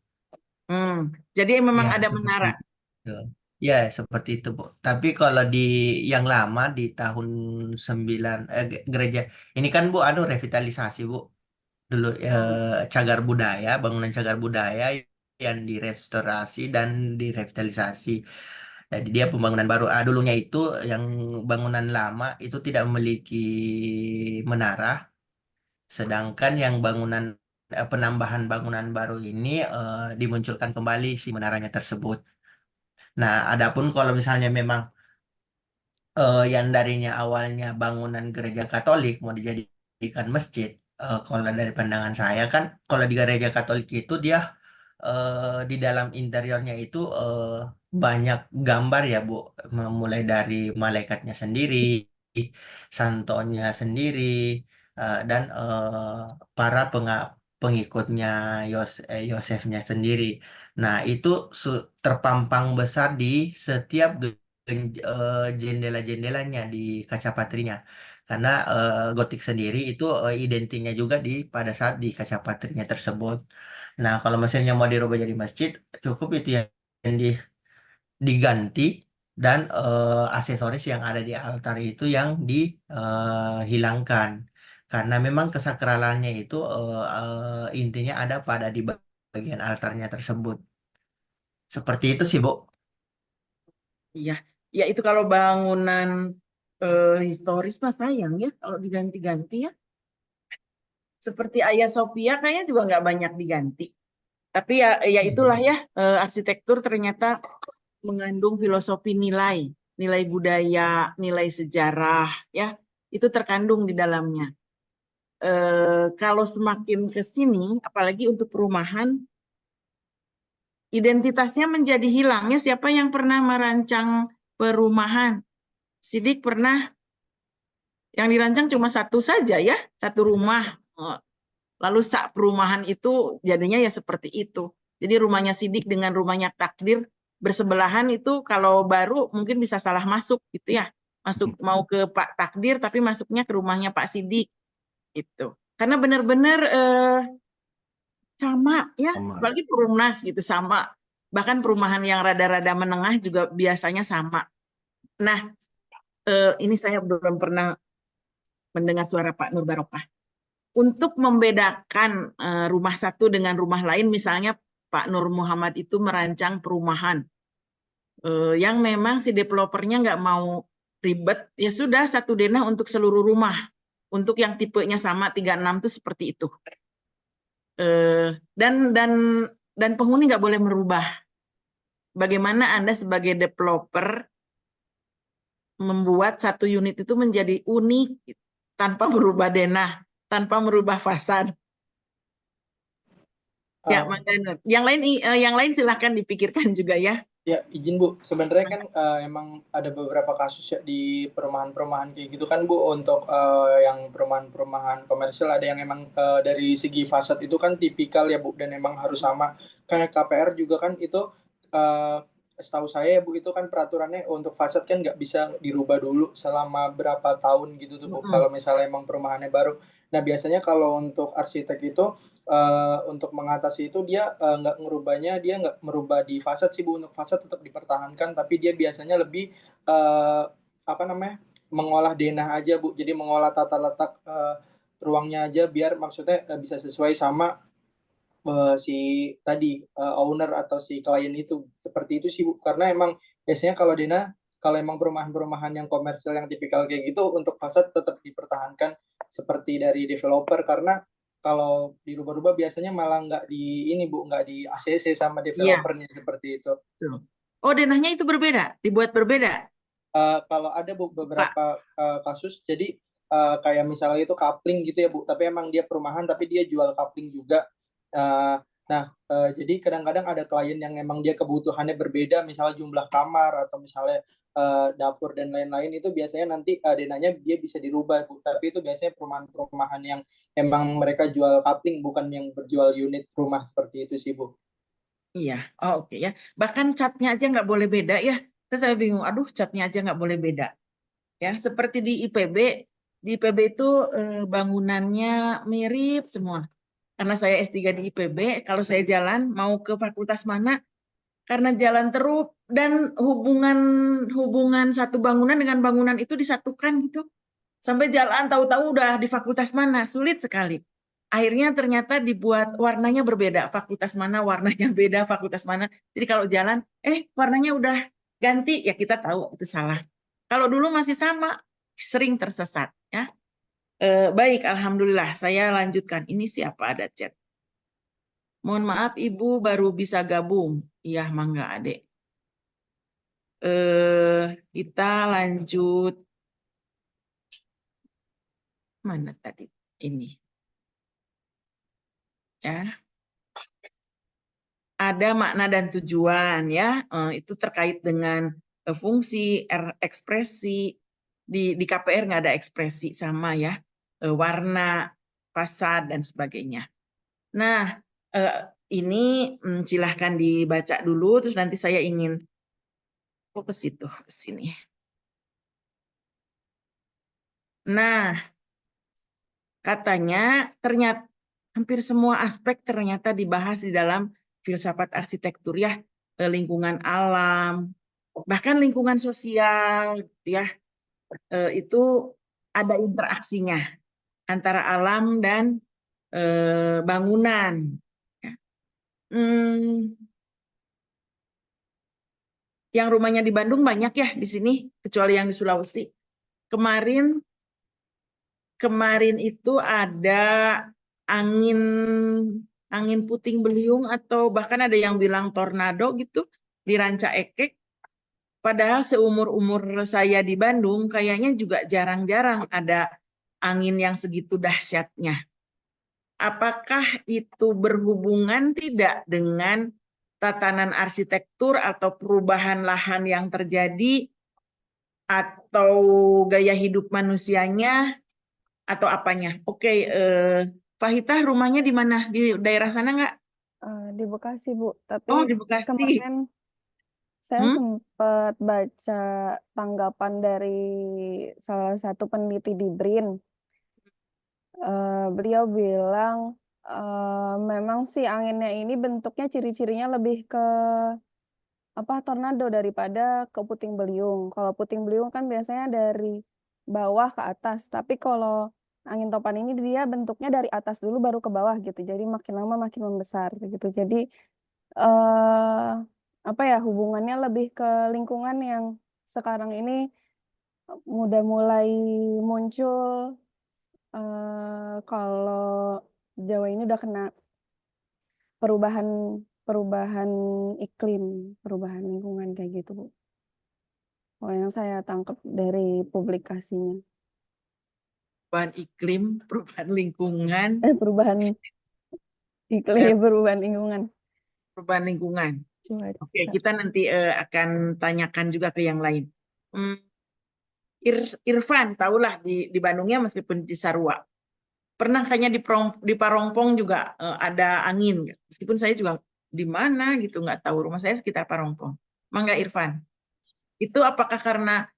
Jadi memang Ya, ada seperti menara. itu. Ya, seperti itu, Bu. Tapi kalau di yang lama di tahun 9 gereja ini kan Bu revitalisasi, Bu. Dulu cagar budaya, bangunan cagar budaya yang direstorasi dan direvitalisasi. Jadi dia pembangunan baru. Dulunya itu yang bangunan lama itu tidak memiliki menara, sedangkan yang bangunan penambahan bangunan baru ini dimunculkan kembali si menaranya tersebut. Nah, adapun kalau misalnya memang yang darinya awalnya bangunan gereja Katolik mau dijadikan masjid, kalau dari pandangan saya kan, kalau di gereja Katolik itu dia di dalam interiornya itu banyak gambar ya Bu, mulai dari malaikatnya sendiri, santonya sendiri, dan para pengikutnya Yosefnya sendiri. Nah, itu terpampang besar di setiap jendela-jendelanya di kaca patrinya. Karena gotik sendiri itu identiknya juga pada saat di kaca patrinya tersebut. Nah, kalau mesinnya mau dirubah jadi masjid, cukup itu yang diganti dan aksesoris yang ada di altar itu yang dihilangkan. Karena memang kesakralannya itu intinya ada pada di bagian altarnya tersebut. Seperti itu sih, Bu. Iya, ya itu kalau bangunan historis mah sayang ya kalau diganti-ganti ya. Seperti Hagia Sophia kayaknya juga nggak banyak diganti. Tapi ya itulah ya, arsitektur ternyata mengandung filosofi nilai, nilai budaya, nilai sejarah, ya itu terkandung di dalamnya. Kalau semakin ke sini, apalagi untuk perumahan, identitasnya menjadi hilang ya. Siapa yang pernah merancang perumahan? Sidik pernah, yang dirancang cuma satu saja ya, satu rumah. Lalu sak perumahan itu jadinya ya seperti itu. Jadi rumahnya Sidik dengan rumahnya Takdir bersebelahan itu kalau baru mungkin bisa salah masuk gitu ya. Masuk mau ke Pak Takdir tapi masuknya ke rumahnya Pak Sidik gitu. Karena benar-benar sama ya, Sama. apalagi Perumnas gitu sama. Bahkan perumahan yang rada-rada menengah juga biasanya sama. Nah, ini saya belum pernah mendengar suara Pak Nur Barokah. Untuk membedakan rumah satu dengan rumah lain, misalnya Pak Nur Muhammad itu merancang perumahan yang memang si developernya nggak mau ribet, ya sudah satu denah untuk seluruh rumah. Untuk yang tipenya sama 36 itu seperti itu. Dan penghuni nggak boleh merubah. Bagaimana Anda sebagai developer membuat satu unit itu menjadi unik tanpa merubah denah, tanpa merubah fasad. Ya, Mas Zainur. Yang lain silahkan dipikirkan juga ya. Ya, izin Bu. Sebenarnya kan emang ada beberapa kasus ya di perumahan-perumahan kayak gitu kan Bu. Untuk yang perumahan-perumahan komersial ada yang emang dari segi fasad itu kan tipikal ya Bu, dan emang harus sama. Kayak KPR juga kan itu setahu saya ya Bu, itu kan peraturannya untuk fasad kan nggak bisa dirubah dulu selama berapa tahun gitu tuh Bu. Kalau misalnya emang perumahannya baru. Nah, biasanya kalau untuk arsitek itu untuk mengatasi itu dia nggak ngerubahnya, dia nggak merubah di fasad sih Bu. Untuk fasad tetap dipertahankan, tapi dia biasanya lebih mengolah denah aja Bu. Jadi mengolah tata letak ruangnya aja biar maksudnya bisa sesuai sama si tadi owner atau si klien itu. Seperti itu sih Bu. Karena emang biasanya kalau denah, kalau emang perumahan-perumahan yang komersial yang tipikal kayak gitu, untuk fasad tetap dipertahankan seperti dari developer. Karena kalau dirubah-rubah biasanya malah nggak di ini Bu, nggak di ACC sama developernya. Seperti itu. Oh, denahnya itu berbeda, dibuat berbeda, Kalau ada Bu Pak. beberapa kasus, jadi kayak misalnya itu coupling gitu ya Bu, tapi emang dia perumahan tapi dia jual coupling juga. Jadi kadang-kadang ada klien yang emang dia kebutuhannya berbeda, misalnya jumlah kamar atau misalnya dapur dan lain-lain, itu biasanya nanti denahnya dia bisa dirubah Bu. Tapi itu biasanya perumahan-perumahan yang emang mereka jual coupling, bukan yang berjual unit rumah seperti itu sih Bu. Iya, oh, oke ya. Bahkan catnya aja nggak boleh beda ya. Terus saya bingung, aduh catnya aja nggak boleh beda. Ya, seperti di IPB itu bangunannya mirip semua. Karena saya S3 di IPB, kalau saya jalan mau ke fakultas mana, karena jalan terus dan hubungan satu bangunan dengan bangunan itu disatukan gitu. Sampai jalan tahu-tahu udah di fakultas mana, sulit sekali. Akhirnya ternyata dibuat warnanya berbeda, fakultas mana warnanya beda, fakultas mana. Jadi kalau jalan, warnanya udah ganti, ya kita tahu itu salah. Kalau dulu masih sama, sering tersesat. Ya. Baik, alhamdulillah. Saya lanjutkan. Ini siapa ada chat? Mohon maaf, Ibu baru bisa gabung. Iya, mangga adek. Kita lanjut. Mana tadi? Ini. Ya. Ada makna dan tujuan ya. Itu terkait dengan fungsi, ekspresi. Di KPR nggak ada ekspresi sama ya. Warna, fasad dan sebagainya. Nah, ini silahkan dibaca dulu, terus nanti saya ingin ke situ, ke sini. Nah, katanya ternyata hampir semua aspek ternyata dibahas di dalam filsafat arsitektur ya, lingkungan alam, bahkan lingkungan sosial ya, itu ada interaksinya antara alam dan bangunan. Yang rumahnya di Bandung banyak ya di sini, kecuali yang di Sulawesi. Kemarin itu ada angin puting beliung atau bahkan ada yang bilang tornado gitu di Ranca Ekek. Padahal seumur-umur saya di Bandung kayaknya juga jarang-jarang ada angin yang segitu dahsyatnya. Apakah itu berhubungan tidak dengan tatanan arsitektur atau perubahan lahan yang terjadi atau gaya hidup manusianya atau apanya? Oke, Fahita rumahnya di mana? Di daerah sana nggak? Di Bekasi, Bu. Tapi Oh, di Bekasi. kemarin saya sempat baca tanggapan dari salah satu peneliti di BRIN. Beliau bilang memang sih anginnya ini bentuknya ciri-cirinya lebih ke tornado daripada ke puting beliung. Kalau puting beliung kan biasanya dari bawah ke atas, tapi kalau angin topan ini dia bentuknya dari atas dulu baru ke bawah gitu. Jadi makin lama makin membesar gitu. Jadi hubungannya lebih ke lingkungan yang sekarang ini udah mulai muncul. Kalau Jawa ini udah kena perubahan iklim, perubahan lingkungan kayak gitu, Bu. Yang saya tangkap dari publikasinya. Perubahan iklim, perubahan lingkungan. Perubahan iklim, perubahan lingkungan. Perubahan lingkungan. Oke, Coba. kita nanti akan tanyakan juga ke yang lain. Irfan, tahulah di Bandungnya meskipun di Sarua. Pernah kayaknya di Parongpong juga ada angin. Meskipun saya juga di mana gitu nggak tahu. Rumah saya sekitar Parongpong. Mangga Irfan. Itu apakah karena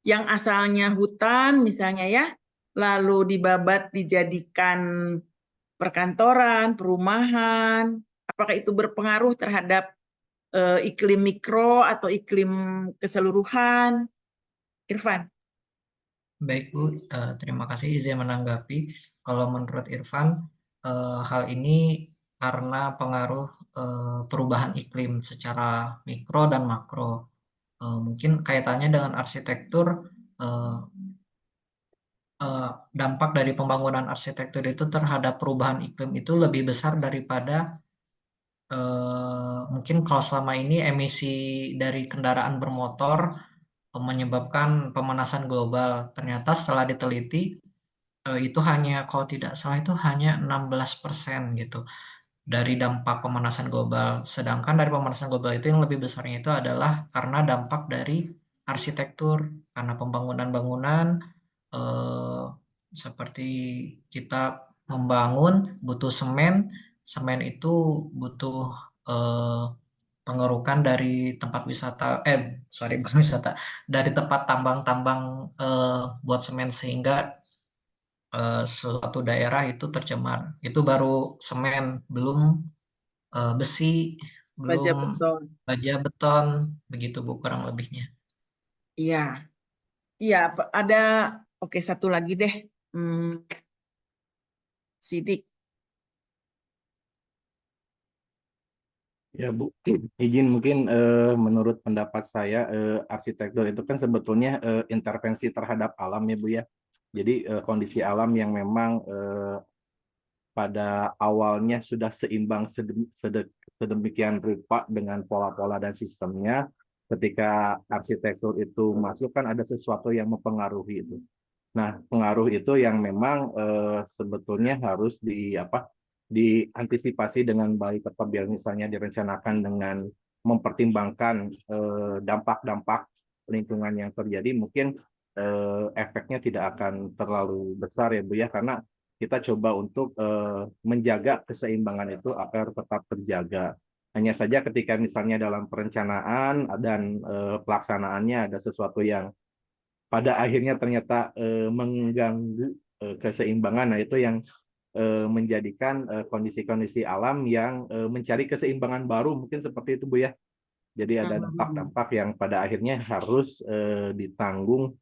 yang asalnya hutan misalnya ya, lalu dibabat dijadikan perkantoran, perumahan, apakah itu berpengaruh terhadap iklim mikro atau iklim keseluruhan? Irfan. Baik Bu, terima kasih izin menanggapi. Kalau menurut Irfan, hal ini karena pengaruh perubahan iklim secara mikro dan makro. Mungkin kaitannya dengan arsitektur, dampak dari pembangunan arsitektur itu terhadap perubahan iklim itu lebih besar daripada mungkin kalau selama ini emisi dari kendaraan bermotor menyebabkan pemanasan global. Ternyata setelah diteliti itu hanya, kalau tidak salah itu hanya 16% gitu dari dampak pemanasan global. Sedangkan dari pemanasan global itu yang lebih besarnya itu adalah karena dampak dari arsitektur, karena pembangunan bangunan seperti kita membangun butuh semen, semen itu butuh eh, pengerukan dari tempat wisata, bukan wisata, dari tempat tambang-tambang buat semen, sehingga suatu daerah itu tercemar. Itu baru semen, belum besi, Baja belum beton. baja beton, begitu Bu kurang lebihnya. Iya, iya. Ada. Oke, satu lagi deh. Sidik. Ya Bu, izin mungkin menurut pendapat saya arsitektur itu kan sebetulnya intervensi terhadap alam ya Bu ya. Jadi kondisi alam yang memang pada awalnya sudah seimbang sedemikian rupa dengan pola-pola dan sistemnya, ketika arsitektur itu masuk kan ada sesuatu yang mempengaruhi itu. Nah, pengaruh itu yang memang sebetulnya harus diantisipasi dengan baik, apabila misalnya direncanakan dengan mempertimbangkan dampak-dampak lingkungan yang terjadi, mungkin efeknya tidak akan terlalu besar ya Bu ya, karena kita coba untuk menjaga keseimbangan itu agar tetap terjaga. Hanya saja ketika misalnya dalam perencanaan dan pelaksanaannya ada sesuatu yang pada akhirnya ternyata mengganggu keseimbangan, nah itu yang menjadikan kondisi-kondisi alam yang mencari keseimbangan baru, mungkin seperti itu Bu ya. Jadi ada dampak-dampak yang pada akhirnya harus ditanggung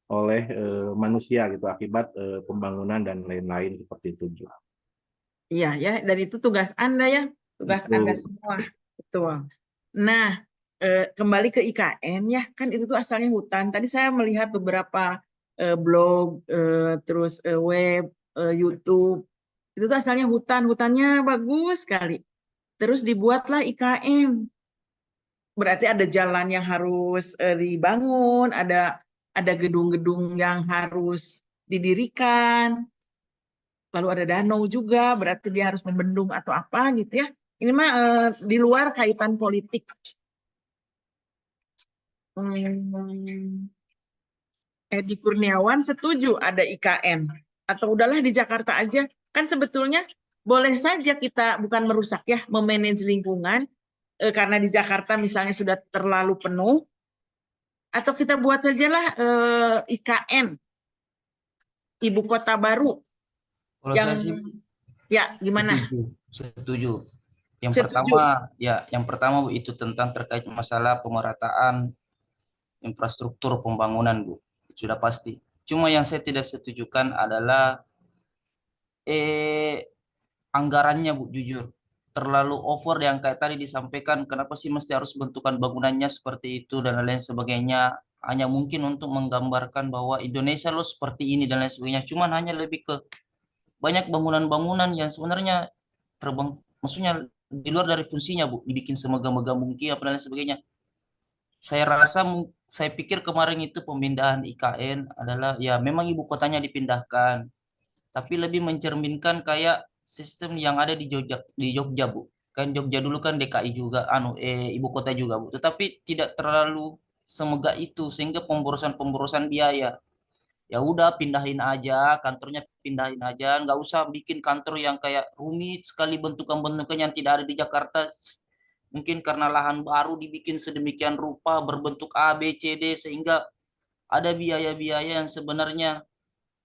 oleh manusia gitu akibat pembangunan dan lain-lain seperti itu Bu. Iya ya, dan itu tugas Anda ya, tugas Anda Betul. semua. Betul. Nah, kembali ke IKN ya, kan itu tuh asalnya hutan. Tadi saya melihat beberapa blog, terus web, YouTube, itu tuh asalnya hutan. Hutannya bagus sekali. Terus dibuatlah IKN. Berarti ada jalan yang harus dibangun, ada gedung-gedung yang harus didirikan, lalu ada danau juga, berarti dia harus membendung atau apa gitu ya. Ini mah di luar kaitan politik. Edi Kurniawan setuju ada IKN, atau udahlah di Jakarta aja. Kan sebetulnya boleh saja kita bukan merusak ya, memanage lingkungan, karena di Jakarta misalnya sudah terlalu penuh, atau kita buat sajalah IKN, ibu kota baru. Kalau Yang saya sih ya gimana? setuju. Yang Setuju. pertama Bu, itu tentang terkait masalah pemerataan infrastruktur pembangunan Bu. Sudah pasti. Cuma yang saya tidak setujukan adalah anggarannya Bu, jujur. Terlalu over yang kayak tadi disampaikan, kenapa sih mesti harus bentukan bangunannya seperti itu dan lain sebagainya. Hanya mungkin untuk menggambarkan bahwa Indonesia lo seperti ini dan lain sebagainya. Cuman hanya lebih ke banyak bangunan-bangunan yang sebenarnya terbang, maksudnya di luar dari fungsinya Bu, dibikin semegah-megah mungkin apa dan lain sebagainya. Saya pikir kemarin itu pemindahan IKN adalah ya memang ibu kotanya dipindahkan, tapi lebih mencerminkan kayak sistem yang ada di Jogja Bu. Kan Jogja dulu kan DKI juga ibu kota juga Bu, tetapi tidak terlalu semegah itu sehingga pemborosan biaya. Ya udah pindahin aja kantornya, pindahin aja, nggak usah bikin kantor yang kayak rumit sekali bentukan-bentukan yang tidak ada di Jakarta. Mungkin karena lahan baru dibikin sedemikian rupa berbentuk A B C D sehingga ada biaya-biaya yang sebenarnya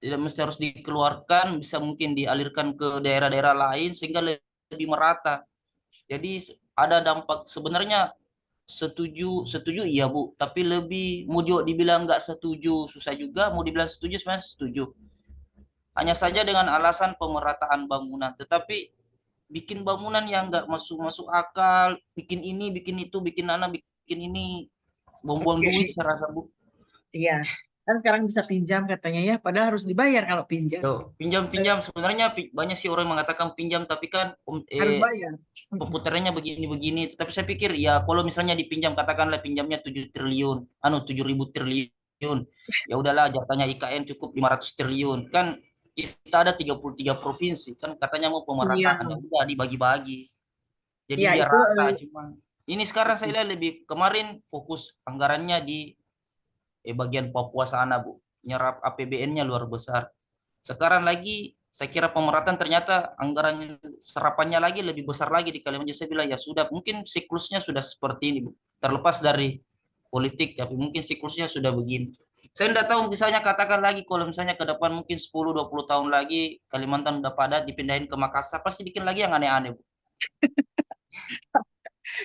tidak mesti harus dikeluarkan, bisa mungkin dialirkan ke daerah-daerah lain sehingga lebih merata. Jadi ada dampak, sebenarnya setuju iya Bu, tapi lebih mau juga dibilang nggak setuju susah juga, mau dibilang setuju sebenarnya setuju. Hanya saja dengan alasan pemerataan bangunan, tetapi bikin bangunan yang nggak masuk akal, bikin ini, bikin itu, bikin ini, buang-buang duit Oke. saya rasa Bu. Iya. Kan sekarang bisa pinjam katanya ya, padahal harus dibayar kalau pinjam. Yo, pinjam sebenarnya banyak sih orang mengatakan pinjam, tapi kan Harus bayar. pemutarannya begini-begini. Tapi saya pikir ya kalau misalnya dipinjam, katakanlah pinjamnya 7 triliun, 7.000 triliun. Ya udahlah, jatahnya IKN cukup 500 triliun. Kan kita ada 33 provinsi, kan katanya mau Iya, pemerataan, ya udah dibagi-bagi. Jadi ya biar itu rata, cuman ini sekarang saya lihat lebih kemarin fokus anggarannya di bagian Papua sana, Bu. Nyerap APBN-nya luar besar. Sekarang lagi saya kira pemerataan ternyata anggaran serapannya lagi lebih besar lagi di Kalimantan. Saya bilang ya sudah, mungkin siklusnya sudah seperti ini, Bu. Terlepas dari politik, tapi mungkin siklusnya sudah begini. Saya tidak tahu, misalnya katakan lagi kalau misalnya ke depan mungkin 10-20 tahun lagi Kalimantan udah padat dipindahin ke Makassar, pasti bikin lagi yang aneh-aneh, Bu.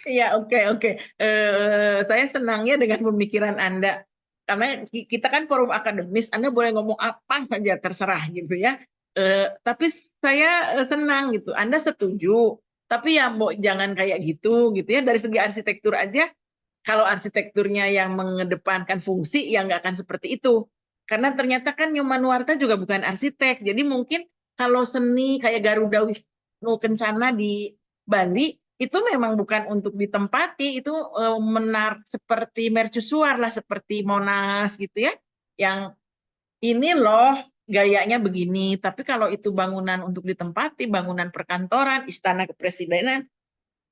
Iya, oke. Saya senangnya dengan pemikiran Anda. Karena kita kan forum akademis, Anda boleh ngomong apa saja terserah gitu ya. Tapi saya senang gitu. Anda setuju, tapi ya jangan kayak gitu ya. Dari segi arsitektur aja, kalau arsitekturnya yang mengedepankan fungsi, ya nggak akan seperti itu. Karena ternyata kan Nyoman Nuarta juga bukan arsitek. Jadi mungkin kalau seni kayak Garuda Wisnu Kencana di Bali, itu memang bukan untuk ditempati, itu seperti mercusuar lah, seperti Monas gitu ya, yang ini loh gayanya begini. Tapi kalau itu bangunan untuk ditempati, bangunan perkantoran, istana kepresidenan,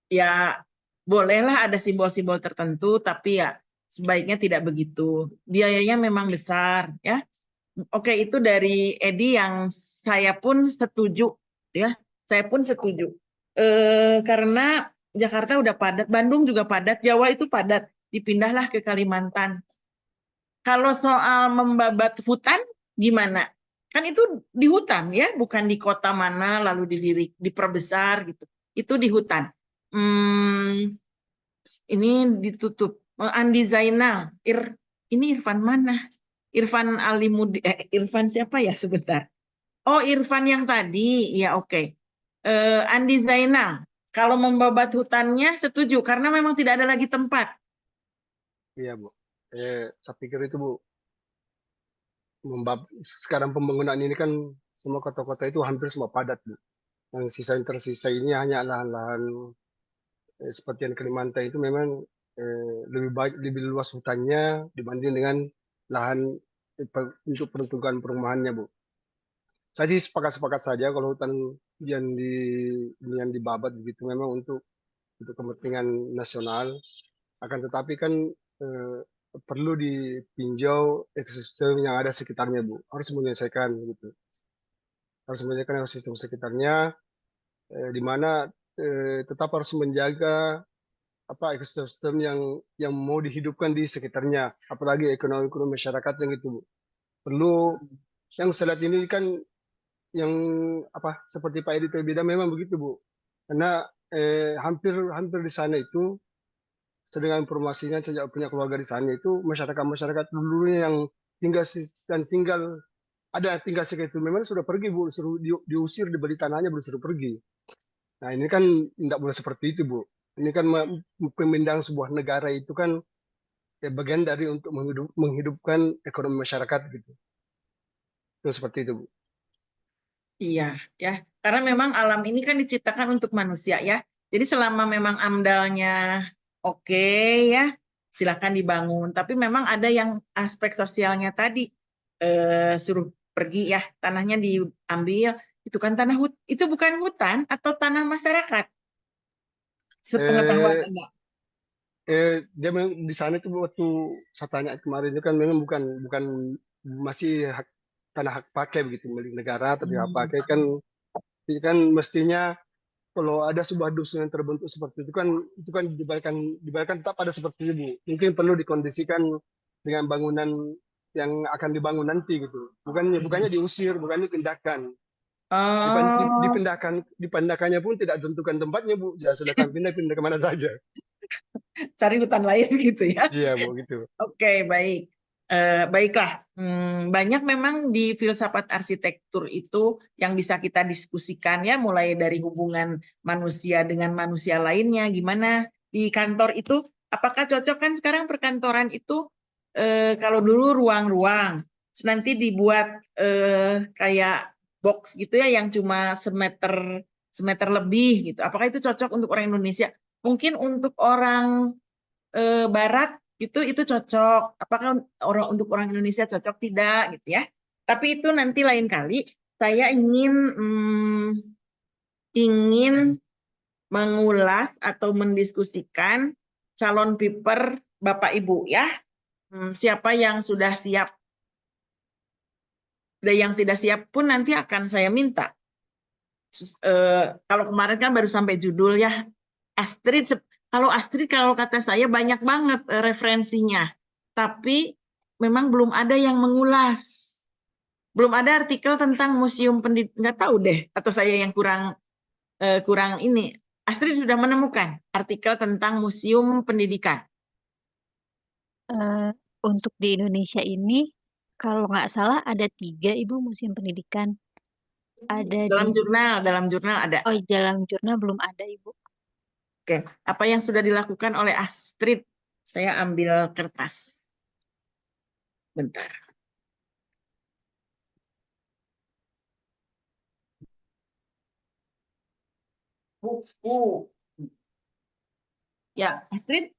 ya bolehlah ada simbol-simbol tertentu, tapi ya sebaiknya tidak begitu. Biayanya memang besar ya. Oke, itu dari Edi yang saya pun setuju ya. Saya pun setuju. Karena Jakarta udah padat, Bandung juga padat, Jawa itu padat, dipindahlah ke Kalimantan. Kalau soal membabat hutan, gimana? Kan itu di hutan ya, bukan di kota mana lalu diperbesar gitu. Itu di hutan. Ini ditutup. Andi Zainal, ini Irfan mana? Irfan Alimudi, Irfan siapa ya sebentar? Oh, Irfan yang tadi, ya oke. Andi Zainal, kalau membabat hutannya setuju karena memang tidak ada lagi tempat. Iya, Bu. Saya pikir itu, Bu. Sekarang pembangunan ini kan semua kota-kota itu hampir semua padat, Bu. Yang sisa yang tersisa ini hanya lahan-lahan seperti yang Kalimantan itu memang lebih luas hutannya dibanding dengan lahan untuk peruntukan perumahannya, Bu. Saya sih sepakat saja kalau hutan yang dibabat begitu memang untuk kepentingan nasional. Akan tetapi kan perlu ditinjau ekosistem yang ada sekitarnya, Bu. Harus menyelesaikan gitu. Harus menyelesaikan ekosistem sekitarnya, di mana tetap harus menjaga ekosistem yang mau dihidupkan di sekitarnya, apalagi ekonomi masyarakatnya gitu, Bu. Perlu yang saya lihat ini kan yang seperti Pak Edi beda memang begitu, Bu. Karena hampir di sana itu sedang informasinya saya punya keluarga di sana itu masyarakat dulunya yang tinggal sekitar itu memang sudah pergi, Bu, suruh diusir, dibeli tanahnya, baru suruh pergi. Nah, ini kan tidak boleh seperti itu, Bu. Ini kan pemindahan sebuah negara itu kan bagian dari untuk menghidupkan ekonomi masyarakat gitu. Itu seperti itu, Bu. Iya, ya. Karena memang alam ini kan diciptakan untuk manusia ya. Jadi selama memang amdalnya oke ya, silakan dibangun. Tapi memang ada yang aspek sosialnya tadi suruh pergi ya, tanahnya diambil. Itu kan itu bukan hutan atau tanah masyarakat. Sepengetahuan Anda. Dia memang di sana itu waktu saya tanya kemarin itu kan memang bukan masih tanah hak pakai begitu, milik negara tapi hak pakai kan mestinya kalau ada sebuah dusun yang terbentuk seperti itu kan dibalikan tetap ada seperti itu, Bu. Mungkin perlu dikondisikan dengan bangunan yang akan dibangun nanti gitu. Bukannya diusir, bukannya dipindahkan. Dipindahkannya pun tidak tentukan tempatnya, Bu. Ya sudah pindah kemana saja. Cari hutan lain gitu ya. Iya, Bu, gitu. Oke, baik. Baiklah, banyak memang di filsafat arsitektur itu yang bisa kita diskusikan ya, mulai dari hubungan manusia dengan manusia lainnya, gimana di kantor itu, apakah cocok kan sekarang perkantoran itu kalau dulu ruang-ruang, nanti dibuat kayak box gitu ya yang cuma semeter lebih gitu. Apakah itu cocok untuk orang Indonesia? Mungkin untuk orang Barat itu cocok. Apakah untuk orang Indonesia cocok? Tidak gitu ya. Tapi itu nanti lain kali. Saya ingin mengulas atau mendiskusikan calon piper Bapak Ibu ya. Siapa yang sudah siap dan yang tidak siap pun nanti akan saya minta. Kalau kemarin kan baru sampai judul ya. Kalau kata saya banyak banget referensinya. Tapi memang belum ada yang mengulas. Belum ada artikel tentang museum pendidikan, nggak tahu deh, atau saya yang kurang ini. Astrid sudah menemukan artikel tentang museum pendidikan. Untuk di Indonesia ini, kalau nggak salah ada 3 Ibu museum pendidikan. Ada Dalam di jurnal ada. Oh, dalam jurnal belum ada Ibu. Oke, apa yang sudah dilakukan oleh Astrid? Saya ambil kertas. Bentar. Buku. Ya, Astrid,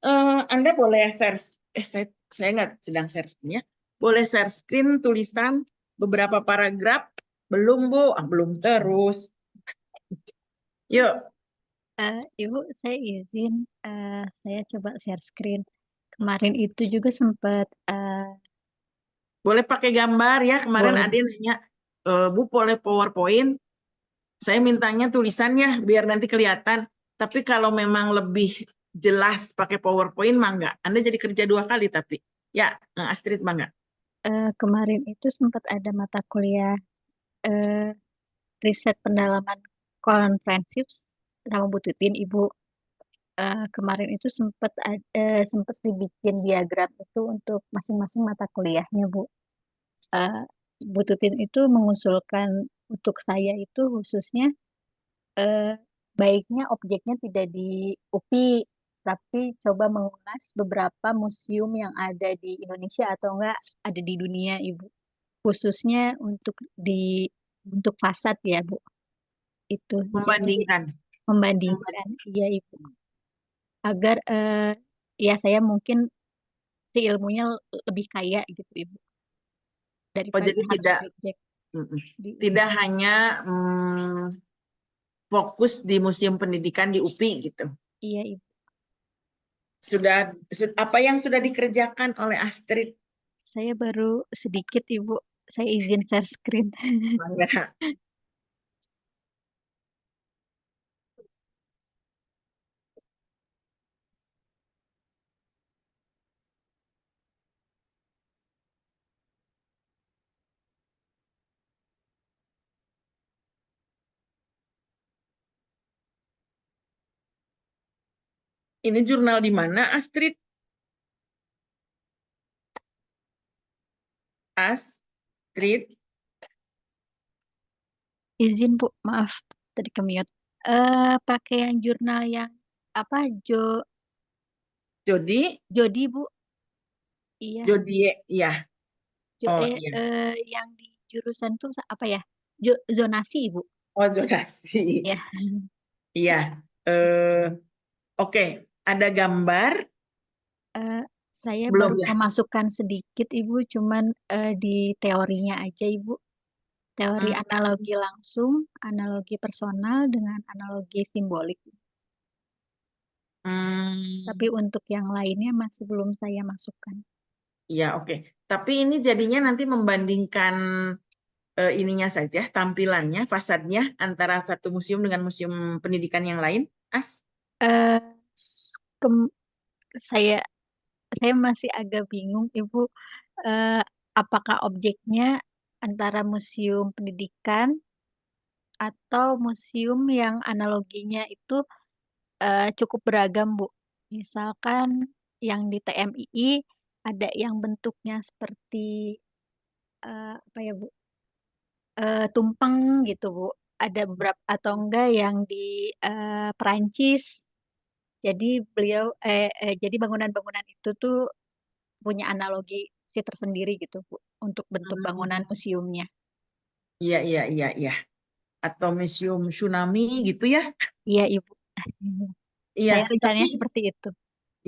Anda boleh share. Saya nggak sedang share screen ya. Boleh share screen tulisan beberapa paragraf. Belum, Bu? Belum terus. Yuk. Ibu, saya izin, saya coba share screen. Kemarin itu juga sempat Boleh pakai gambar ya. Kemarin Boleh. Ade nanya, Bu boleh PowerPoint? Saya mintanya tulisannya biar nanti kelihatan. Tapi kalau memang lebih jelas pakai PowerPoint, mah enggak. Anda jadi kerja 2 kali tapi. Ya, Astrid mah enggak. kemarin itu sempat ada mata kuliah riset pendalaman komprehensif sama Bu Titin, Ibu. Kemarin itu sempat dibikin diagram itu untuk masing-masing mata kuliahnya, Bu. Bu Titin itu mengusulkan untuk saya itu khususnya baiknya objeknya tidak di UPI, tapi coba mengulas beberapa museum yang ada di Indonesia atau enggak ada di dunia, Ibu. Khususnya untuk fasad ya, Bu. Itu. Jadi Membandingkan. membandingkan, iya Ibu. Agar ya saya mungkin si ilmunya lebih kaya gitu, Ibu. Daripada jadi harus tidak hanya fokus di museum pendidikan di UPI gitu. Iya, Ibu. Apa yang sudah dikerjakan oleh Astrid? Saya baru sedikit, Ibu. Saya izin share screen. Mangga. Ini jurnal di mana, Astrid? Astrid. Izin, Bu. Maaf, tadi ke-mute. Pakai yang jurnal yang apa? Jodi, Bu. Iya. Jodi, iya. Iya. Yang di jurusan tuh apa ya? Zonasi, Ibu. Oh, zonasi. Iya. Iya. Oke, ada gambar? Saya Belum baru ya? memasukkan sedikit, Ibu, cuman di teorinya aja, Ibu. Teori analogi langsung, analogi personal dengan analogi simbolik. Tapi untuk yang lainnya masih belum saya masukkan. Iya, oke. Tapi ini jadinya nanti membandingkan ininya saja, tampilannya, fasadnya antara satu museum dengan museum pendidikan yang lain, As? Saya masih agak bingung, Ibu. Apakah objeknya antara museum pendidikan atau museum yang analoginya itu cukup beragam, Bu. Misalkan yang di TMII ada yang bentuknya seperti apa ya, Bu? Tumpeng gitu, Bu. Ada beberapa atau enggak yang di Perancis. Jadi jadi bangunan-bangunan itu tuh punya analogi tersendiri gitu Bu, untuk bentuk bangunan museumnya. Iya, iya, iya, iya. Atau museum tsunami gitu ya. Iya Ibu. Iya, Saya rencananya tapi seperti itu.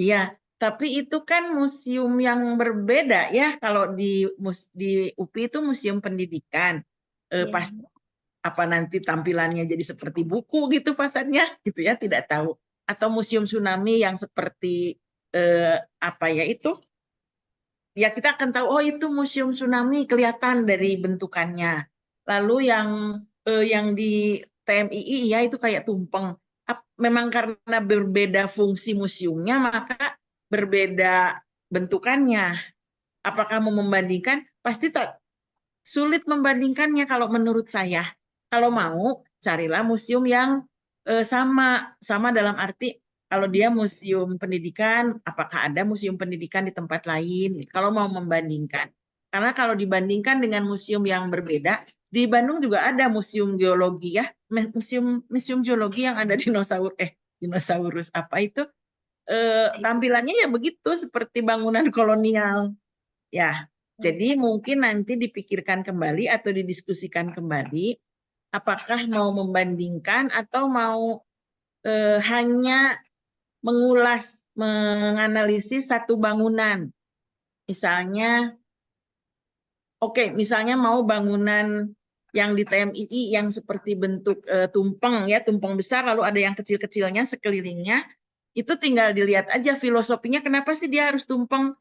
iya, tapi itu kan museum yang berbeda ya. Kalau di UPI itu museum pendidikan. Iya, Pas Bu. apa nanti tampilannya jadi seperti buku gitu fasadnya gitu ya, tidak tahu. Atau museum tsunami yang seperti apa ya itu? Ya kita akan tahu oh itu museum tsunami kelihatan dari bentukannya. Lalu yang di TMII ya itu kayak tumpeng. Memang karena berbeda fungsi museumnya maka berbeda bentukannya. Apakah mau membandingkan? Pasti tak sulit membandingkannya kalau menurut saya. Kalau mau carilah museum yang sama dalam arti kalau dia museum pendidikan, apakah ada museum pendidikan di tempat lain? Kalau mau membandingkan. Karena kalau dibandingkan dengan museum yang berbeda, di Bandung juga ada museum geologi ya, museum geologi yang ada dinosaurus apa itu tampilannya ya begitu seperti bangunan kolonial. Ya, jadi mungkin nanti dipikirkan kembali atau didiskusikan kembali apakah mau membandingkan atau mau hanya mengulas, menganalisis satu bangunan. Misalnya, misalnya mau bangunan yang di TMII yang seperti bentuk tumpeng ya, tumpeng besar lalu ada yang kecil-kecilnya sekelilingnya, itu tinggal dilihat aja filosofinya kenapa sih dia harus tumpeng,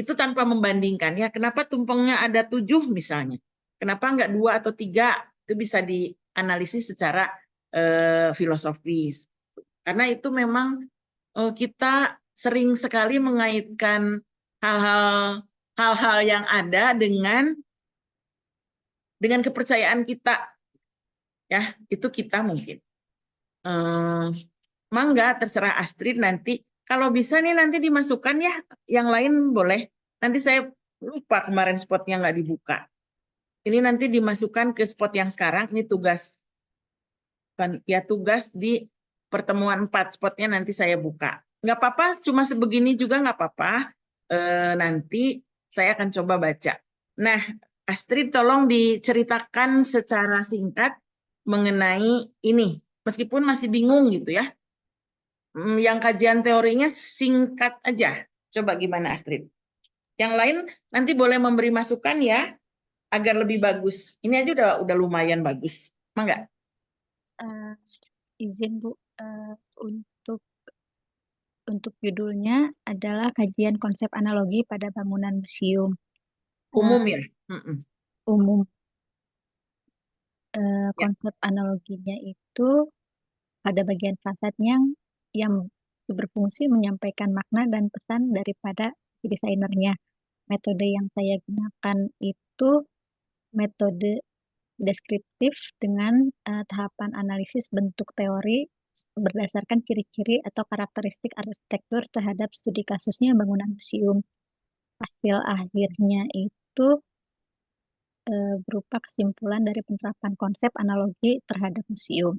itu tanpa membandingkan ya, kenapa tumpengnya ada 7 misalnya, kenapa enggak 2 atau 3, itu bisa dianalisis secara filosofis. Karena itu memang kita sering sekali mengaitkan hal-hal yang ada dengan kepercayaan kita. Ya, itu kita mungkin. Mangga terserah Astrid nanti. Kalau bisa nih nanti dimasukkan ya, yang lain boleh. Nanti saya lupa kemarin spotnya nggak dibuka. Ini nanti dimasukkan ke spot yang sekarang. Ini tugas di pertemuan 4 spotnya nanti saya buka. Nggak apa-apa, cuma sebegini juga nggak apa-apa. Nanti saya akan coba baca. Nah, Astrid tolong diceritakan secara singkat mengenai ini. Meskipun masih bingung gitu ya. Yang kajian teorinya singkat aja. Coba gimana Astrid? Yang lain nanti boleh memberi masukan ya agar lebih bagus. Ini aja udah lumayan bagus. Mangga? Izin Bu, untuk judulnya adalah kajian konsep analogi pada bangunan museum. Umum ya? Umum. Konsep analoginya itu pada bagian fasadnya yang berfungsi menyampaikan makna dan pesan daripada si desainernya. Metode yang saya gunakan itu metode deskriptif dengan tahapan analisis bentuk teori berdasarkan ciri-ciri atau karakteristik arsitektur terhadap studi kasusnya bangunan museum. Hasil akhirnya itu berupa kesimpulan dari penerapan konsep analogi terhadap museum.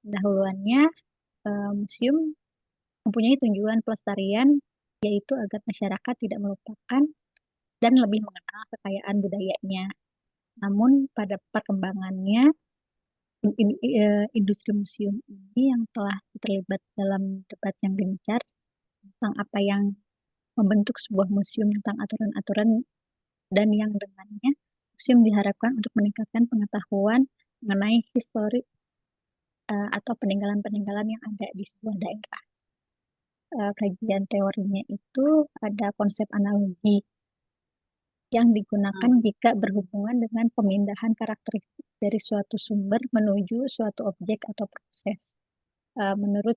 Dahuluannya, museum mempunyai tujuan pelestarian, yaitu agar masyarakat tidak melupakan dan lebih mengenal kekayaan budayanya. Namun pada perkembangannya, industri museum ini yang telah terlibat dalam debat yang gencar tentang apa yang membentuk sebuah museum, tentang aturan-aturan dan yang dengannya museum diharapkan untuk meningkatkan pengetahuan mengenai histori atau peninggalan-peninggalan yang ada di sebuah daerah. Kajian teorinya itu ada konsep analogi yang digunakan jika berhubungan dengan pemindahan karakteristik dari suatu sumber menuju suatu objek atau proses. Menurut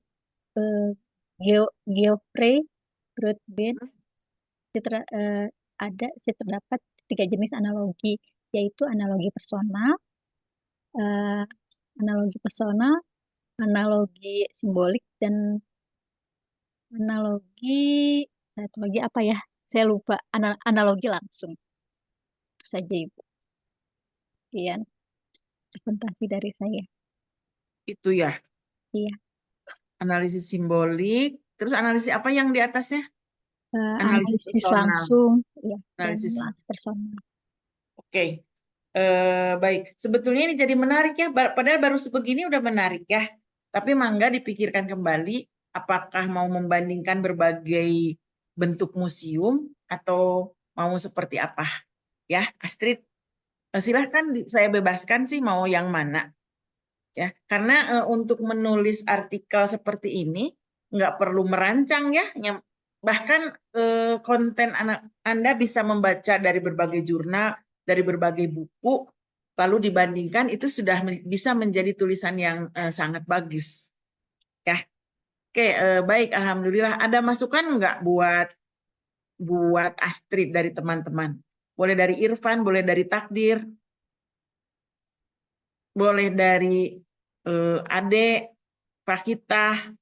Geoffrey Broadbent, terdapat 3 jenis analogi, yaitu analogi personal, analogi simbolik, dan analogi satu lagi apa ya? Saya lupa. Analogi langsung. Itu saja Ibu. Sekian presentasi dari saya. Itu ya. Iya. Analisis simbolik. Terus analisis apa yang di atasnya? Analisis Analisis personal. langsung, ya, dan Analisis. personal. Oke. Baik. Sebetulnya ini jadi menarik ya. Padahal baru sebegini udah menarik ya. Tapi mangga dipikirkan kembali apakah mau membandingkan berbagai bentuk museum atau mau seperti apa. Ya, Astrid, silahkan saya bebaskan sih mau yang mana. Ya, karena untuk menulis artikel seperti ini nggak perlu merancang ya. Bahkan konten Anda bisa membaca dari berbagai jurnal, dari berbagai buku, lalu dibandingkan itu sudah bisa menjadi tulisan yang sangat bagus. Ya, oke, baik, alhamdulillah. Ada masukan nggak buat Astrid dari teman-teman? Boleh dari Irfan, boleh dari Takdir, boleh dari Ade, Fakita.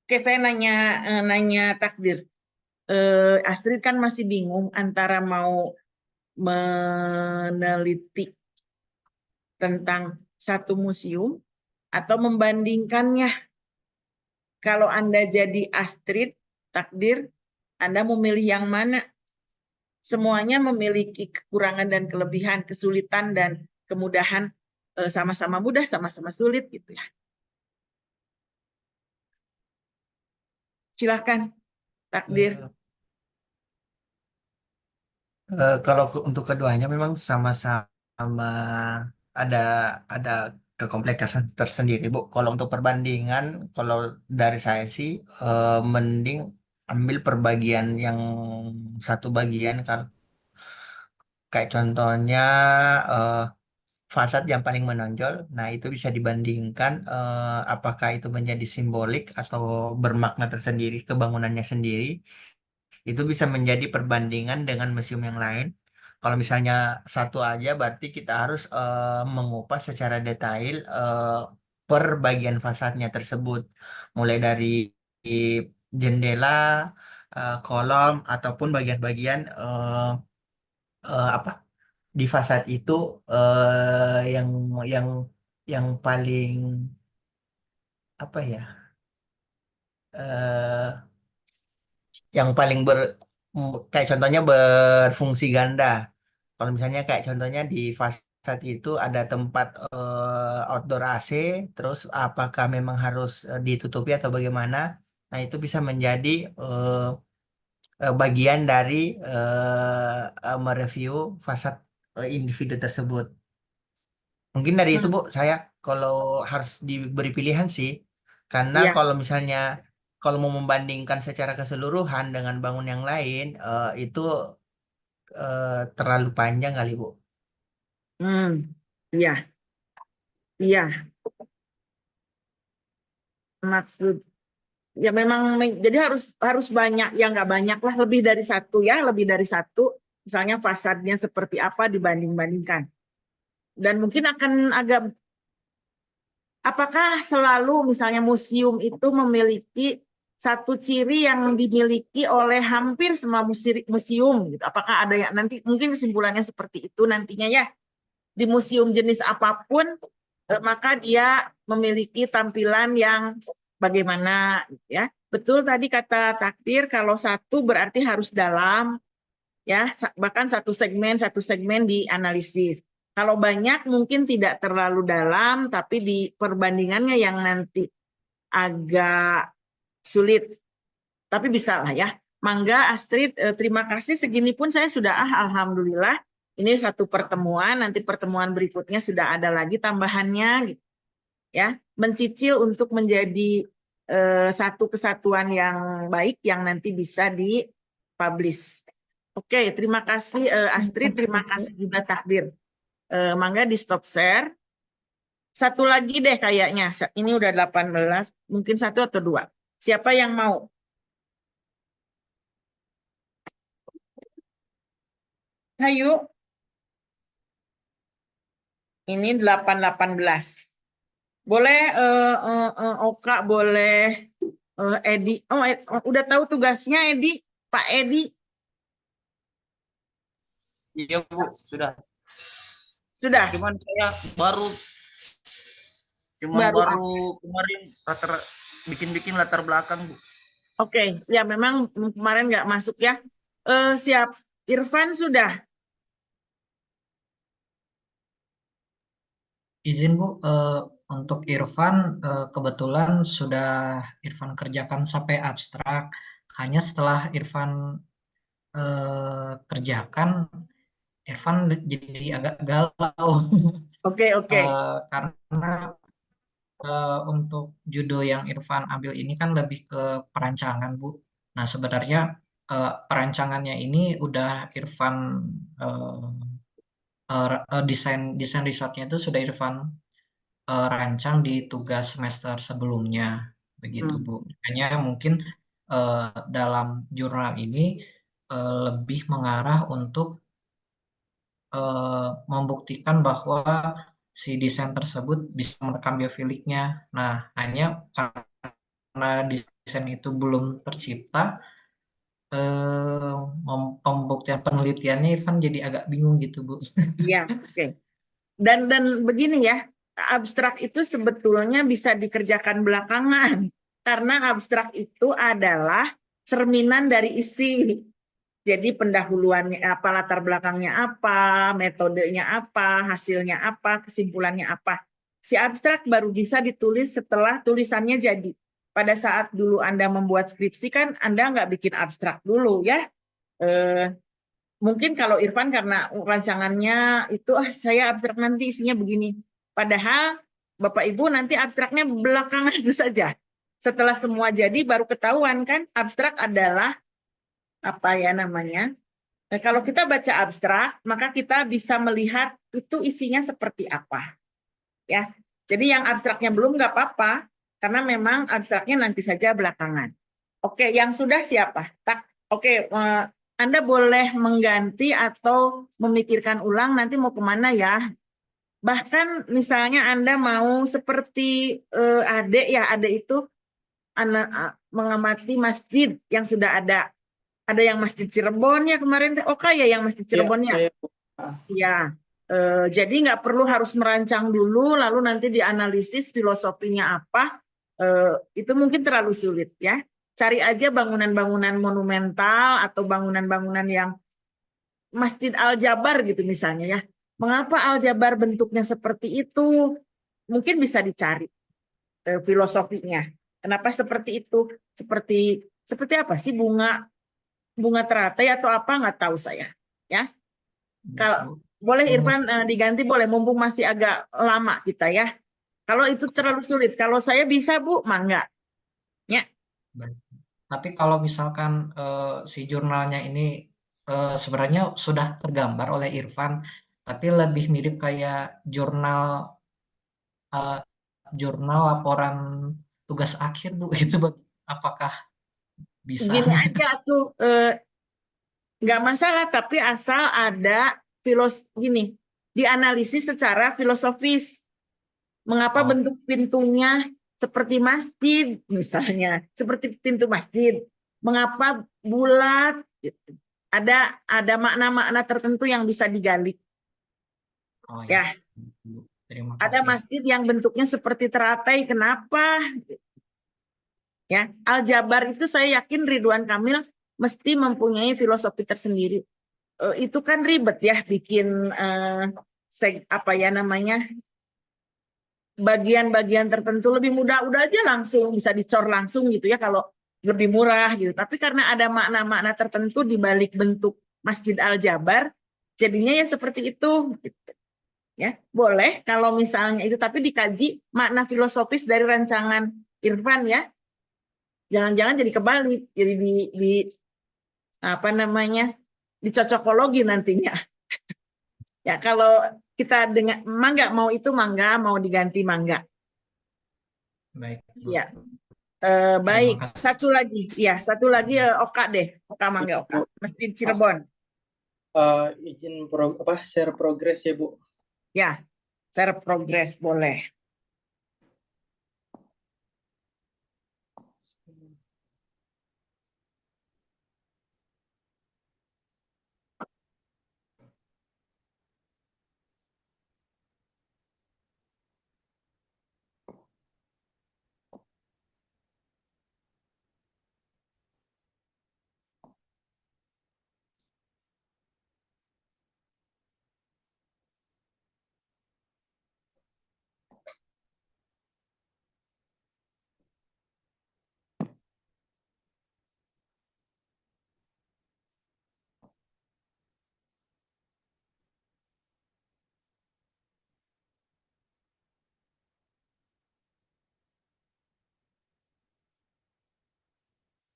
Oke, saya nanya Takdir. Astrid kan masih bingung antara mau meneliti tentang satu museum atau membandingkannya. Kalau Anda jadi Astrid, Takdir, Anda memilih yang mana? Semuanya memiliki kekurangan dan kelebihan, kesulitan dan kemudahan, sama-sama mudah, sama-sama sulit gitu ya. Silakan, Takdir. Kalau untuk keduanya memang sama-sama ada kekompleksan tersendiri, Bu. Kalau untuk perbandingan, kalau dari saya sih mending ambil perbagian yang satu bagian, kayak contohnya fasad yang paling menonjol. Nah, itu bisa dibandingkan apakah itu menjadi simbolik atau bermakna tersendiri ke bangunannya sendiri. Itu bisa menjadi perbandingan dengan museum yang lain. Kalau misalnya satu aja, berarti kita harus mengupas secara detail per bagian fasadnya tersebut, mulai dari jendela, kolom, ataupun bagian-bagian apa di fasad itu yang yang paling apa ya? eh, yang paling kayak contohnya berfungsi ganda. Kalau misalnya kayak contohnya di fasad itu ada tempat outdoor AC, terus apakah memang harus ditutupi atau bagaimana? Nah, itu bisa menjadi bagian dari mereview fasad individu tersebut. Mungkin dari itu, Bu, saya kalau harus diberi pilihan sih, karena Iya. kalau mau membandingkan secara keseluruhan dengan bangun yang lain, itu terlalu panjang kali, Bu. Iya, iya. Maksud ya memang jadi harus banyak ya, nggak banyak lah, lebih dari satu ya, lebih dari satu. Misalnya fasadnya seperti apa dibanding-bandingkan. Dan mungkin akan agak, apakah selalu misalnya museum itu memiliki satu ciri yang dimiliki oleh hampir semua museum gitu. Apakah ada yang nanti mungkin kesimpulannya seperti itu nantinya ya, di museum jenis apapun maka dia memiliki tampilan yang bagaimana ya. Betul tadi kata Takdir, kalau satu berarti harus dalam ya, bahkan satu segmen dianalisis. Kalau banyak mungkin tidak terlalu dalam, tapi di perbandingannya yang nanti agak sulit. Tapi bisa lah ya. Mangga Astrid, terima kasih. Segini pun saya sudah alhamdulillah. Ini satu pertemuan, nanti pertemuan berikutnya sudah ada lagi tambahannya gitu. Ya, mencicil untuk menjadi satu kesatuan yang baik yang nanti bisa dipublish. Oke, terima kasih Astrid, terima kasih juga Takdir. Mangga di stop share. Satu lagi deh kayaknya, ini udah 18, mungkin satu atau dua. Siapa yang mau? Ayo. Ini 18. Boleh Oka, boleh Edi. Oh, udah tahu tugasnya Edi, Pak Edi. Iya, Bu, sudah. Sudah. Cuman saya baru kemarin bikin-bikin latar belakang, Bu. Oke, ya memang kemarin nggak masuk ya. Siap, Irfan sudah. Izin Bu, untuk Irfan kebetulan sudah Irfan kerjakan sampai abstrak. Hanya setelah Irfan kerjakan, Irfan jadi agak galau. Oke, oke. Karena untuk judul yang Irfan ambil ini kan lebih ke perancangan, Bu. Nah, sebenarnya perancangannya ini udah Irfan desain desain risetnya itu sudah Irfan rancang di tugas semester sebelumnya, begitu Hmm. Bu. Hanya mungkin dalam jurnal ini lebih mengarah untuk membuktikan bahwa si desain tersebut bisa merekam biofiliknya. Nah, hanya karena desain itu belum tercipta, pembuktian penelitiannya Irfan jadi agak bingung gitu, Bu. Iya, oke. Dan begini ya, abstrak itu sebetulnya bisa dikerjakan belakangan karena abstrak itu adalah cerminan dari isi. Jadi pendahuluannya apa, latar belakangnya apa, metodenya apa, hasilnya apa, kesimpulannya apa. Si abstrak baru bisa ditulis setelah tulisannya jadi. Pada saat dulu Anda membuat skripsi kan Anda nggak bikin abstrak dulu ya. Mungkin kalau Irfan karena rancangannya itu saya abstrak nanti isinya begini. Padahal Bapak Ibu nanti abstraknya belakangan saja. Setelah semua jadi baru ketahuan kan abstrak adalah apa ya namanya. Nah, kalau kita baca abstrak, maka kita bisa melihat itu isinya seperti apa. Ya, jadi yang abstraknya belum nggak apa-apa, karena memang abstraknya nanti saja belakangan. Oke, yang sudah siapa? Tak, oke, Anda boleh mengganti atau memikirkan ulang nanti mau kemana ya. Bahkan misalnya Anda mau seperti adik ya, adik itu mengamati masjid yang sudah ada. Ada yang Masjid Cirebon ya kemarin, oke ya yang Masjid Ya, Cirebon ya. saya Ya, jadi nggak perlu harus merancang dulu, lalu nanti dianalisis filosofinya apa. Itu mungkin terlalu sulit ya. Cari aja bangunan-bangunan monumental atau bangunan-bangunan yang Masjid Al-Jabar gitu misalnya ya. Mengapa Al-Jabar bentuknya seperti itu? Mungkin bisa dicari filosofinya. Kenapa seperti itu? Seperti apa sih bunga teratai atau apa nggak tahu saya. Ya, kalau boleh Irfan diganti boleh, mumpung masih agak lama kita ya. Kalau itu terlalu sulit, kalau saya bisa Bu, mangga. Ya, Baik. Tapi kalau misalkan si jurnalnya ini sebenarnya sudah tergambar oleh Irfan, tapi lebih mirip kayak jurnal eh, jurnal laporan tugas akhir Bu, itu apakah bisa? gini aja tuh, nggak masalah, tapi asal ada gini, dianalisis secara filosofis. Mengapa Oh, bentuk pintunya seperti masjid, misalnya, seperti pintu masjid. Mengapa bulat? Gitu. Ada makna-makna tertentu yang bisa digali. oh ya, Ya, Bu. Terima ada kasih. masjid yang bentuknya seperti teratai. Kenapa? Ya, Al-Jabar itu saya yakin Ridwan Kamil mesti mempunyai filosofi tersendiri. Itu kan ribet ya bikin apa ya namanya bagian-bagian tertentu lebih mudah, udah aja langsung bisa dicor langsung gitu ya kalau lebih murah gitu. Tapi karena ada makna-makna tertentu di balik bentuk Masjid Al-Jabar, jadinya ya seperti itu. Gitu. Ya, boleh kalau misalnya itu, tapi dikaji makna filosofis dari rancangan Irfan ya. Jangan-jangan jadi kebalik, jadi di apa namanya dicocokologi nantinya. Ya kalau kita dengan mangga mau itu mangga, mau diganti mangga. Baik, Bu. Ya. Terima Baik, satu kasih. lagi, ya satu lagi Oka deh, Oka Mangga Oka, Bu, Masjid Cirebon, izin share progres ya Bu. ya, share progress boleh.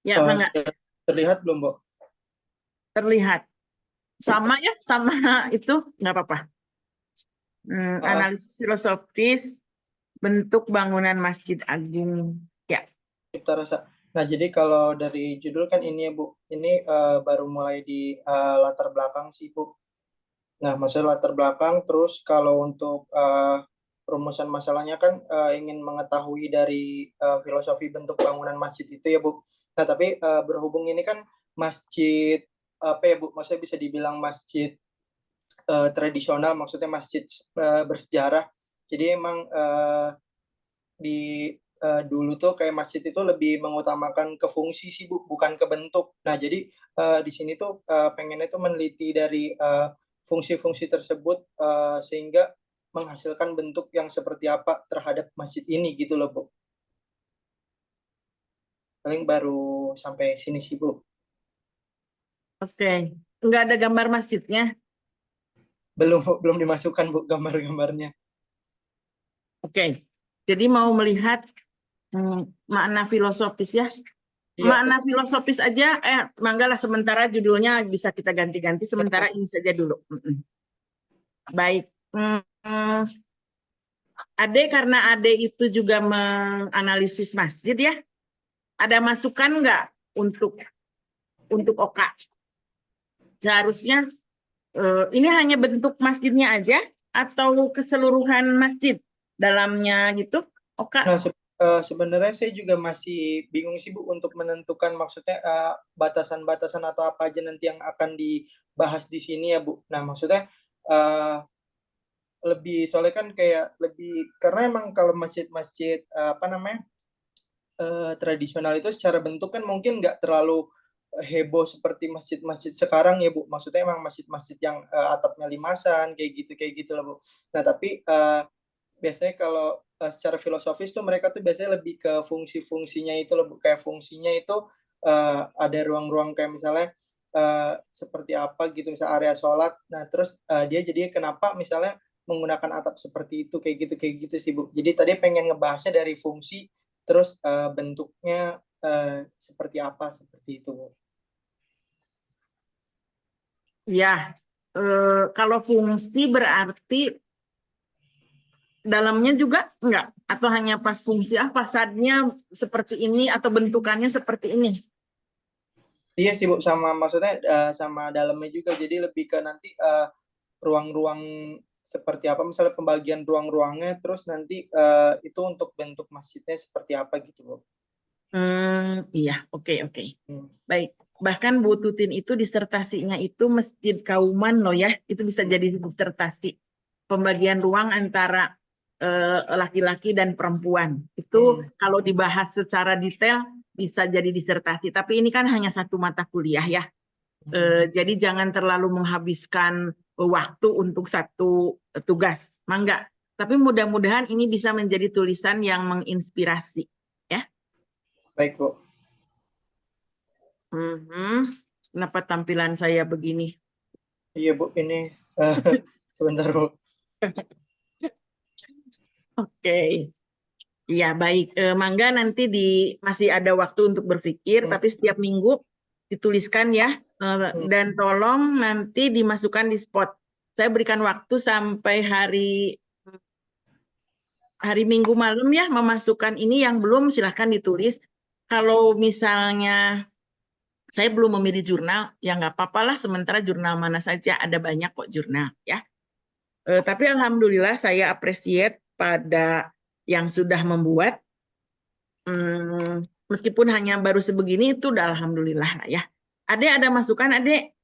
Ya, Mangga, Sudah terlihat belum, Bu? terlihat. Sama ya, sama itu nggak apa-apa. Analisis filosofis bentuk bangunan Masjid Agung. Ya, Cipta Rasa. Nah, jadi kalau dari judul kan ini ya, Bu. Ini baru mulai di latar belakang sih, Bu. Nah, maksudnya latar belakang, terus kalau untuk rumusan masalahnya kan ingin mengetahui dari filosofi bentuk bangunan masjid itu ya, Bu. Nah, tapi berhubung ini kan masjid, apa ya, Bu, maksudnya bisa dibilang masjid tradisional, maksudnya masjid bersejarah. Jadi emang di dulu tuh kayak masjid itu lebih mengutamakan ke fungsi sih, Bu, bukan ke bentuk. Nah, jadi di sini tuh pengennya tuh meneliti dari fungsi-fungsi tersebut sehingga menghasilkan bentuk yang seperti apa terhadap masjid ini gitu loh, Bu. Paling baru sampai sini sih, Bu. oke. Nggak ada gambar masjidnya. Belum dimasukkan, Bu, gambar-gambarnya. Oke. Jadi mau melihat makna filosofis ya. Iya, Makna filosofis aja, Mangga lah sementara judulnya bisa kita ganti-ganti, sementara ini saja dulu. Baik. Ade karena Ade itu juga menganalisis masjid ya. Ada masukan nggak untuk Oka? Seharusnya ini hanya bentuk masjidnya aja atau keseluruhan masjid dalamnya gitu, Oka? Nah, sebenarnya saya juga masih bingung sih, Bu, untuk menentukan maksudnya batasan-batasan atau apa aja nanti yang akan dibahas di sini ya, Bu. Nah, maksudnya lebih soalnya kan kayak lebih karena emang kalau masjid-masjid apa namanya tradisional itu secara bentuk kan mungkin nggak terlalu heboh seperti masjid-masjid sekarang ya, Bu. Maksudnya emang masjid-masjid yang atapnya limasan kayak gitu lah, Bu. Nah, tapi biasanya kalau secara filosofis tuh mereka tuh biasanya lebih ke fungsi-fungsinya itu loh, Bu. Kayak fungsinya itu ada ruang-ruang kayak misalnya seperti apa gitu, misalnya area sholat. Nah, terus dia jadi kenapa misalnya menggunakan atap seperti itu kayak gitu sih, Bu. Jadi tadi pengen ngebahasnya dari fungsi terus bentuknya seperti apa seperti itu, Bu. Ya, kalau fungsi berarti dalamnya juga enggak? Atau hanya pas fungsi fasadnya seperti ini atau bentukannya seperti ini? Iya sih, Bu, sama maksudnya sama dalamnya juga. Jadi lebih ke nanti ruang-ruang seperti apa, misalnya pembagian ruang-ruangnya, terus nanti itu untuk bentuk masjidnya seperti apa gitu, Bu. Iya, oke. Baik. Bahkan Bu Tutin itu disertasinya itu Masjid Kauman loh ya, itu bisa jadi disertasi. Pembagian ruang antara laki-laki dan perempuan. Itu kalau dibahas secara detail bisa jadi disertasi, tapi ini kan hanya satu mata kuliah ya. Jadi jangan terlalu menghabiskan waktu untuk satu tugas, Mangga. Tapi mudah-mudahan ini bisa menjadi tulisan yang menginspirasi, ya. Baik, Bu. Kenapa tampilan saya begini? Iya, Bu, ini sebentar, Bu. Oke. Iya, baik. Mangga nanti masih ada waktu untuk berpikir, tapi setiap minggu dituliskan ya, dan tolong nanti dimasukkan di spot. Saya berikan waktu sampai hari Minggu malam ya, memasukkan ini. Yang belum silahkan ditulis. Kalau misalnya saya belum memilih jurnal, ya nggak apa-apa lah, sementara jurnal mana saja, ada banyak kok jurnal ya. Tapi alhamdulillah saya appreciate pada yang sudah membuat, meskipun hanya baru sebegini itu udah alhamdulillah lah ya. Ade ada masukan, Ade?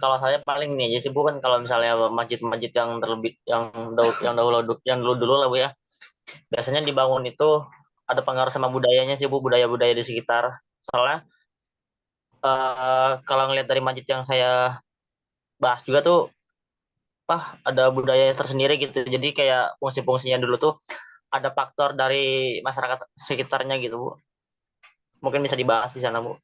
Kalau saya paling nih aja sih, Bu, kan kalau misalnya masjid-masjid yang terlebih yang dulu lah, Bu, ya. Biasanya dibangun itu ada pengaruh sama budayanya sih, Bu, budaya-budaya di sekitar. Soalnya kalau ngelihat dari masjid yang saya bahas juga tuh ada budaya tersendiri gitu. Jadi kayak fungsi-fungsinya dulu tuh ada faktor dari masyarakat sekitarnya gitu, Bu. Mungkin bisa dibahas di sana, Bu.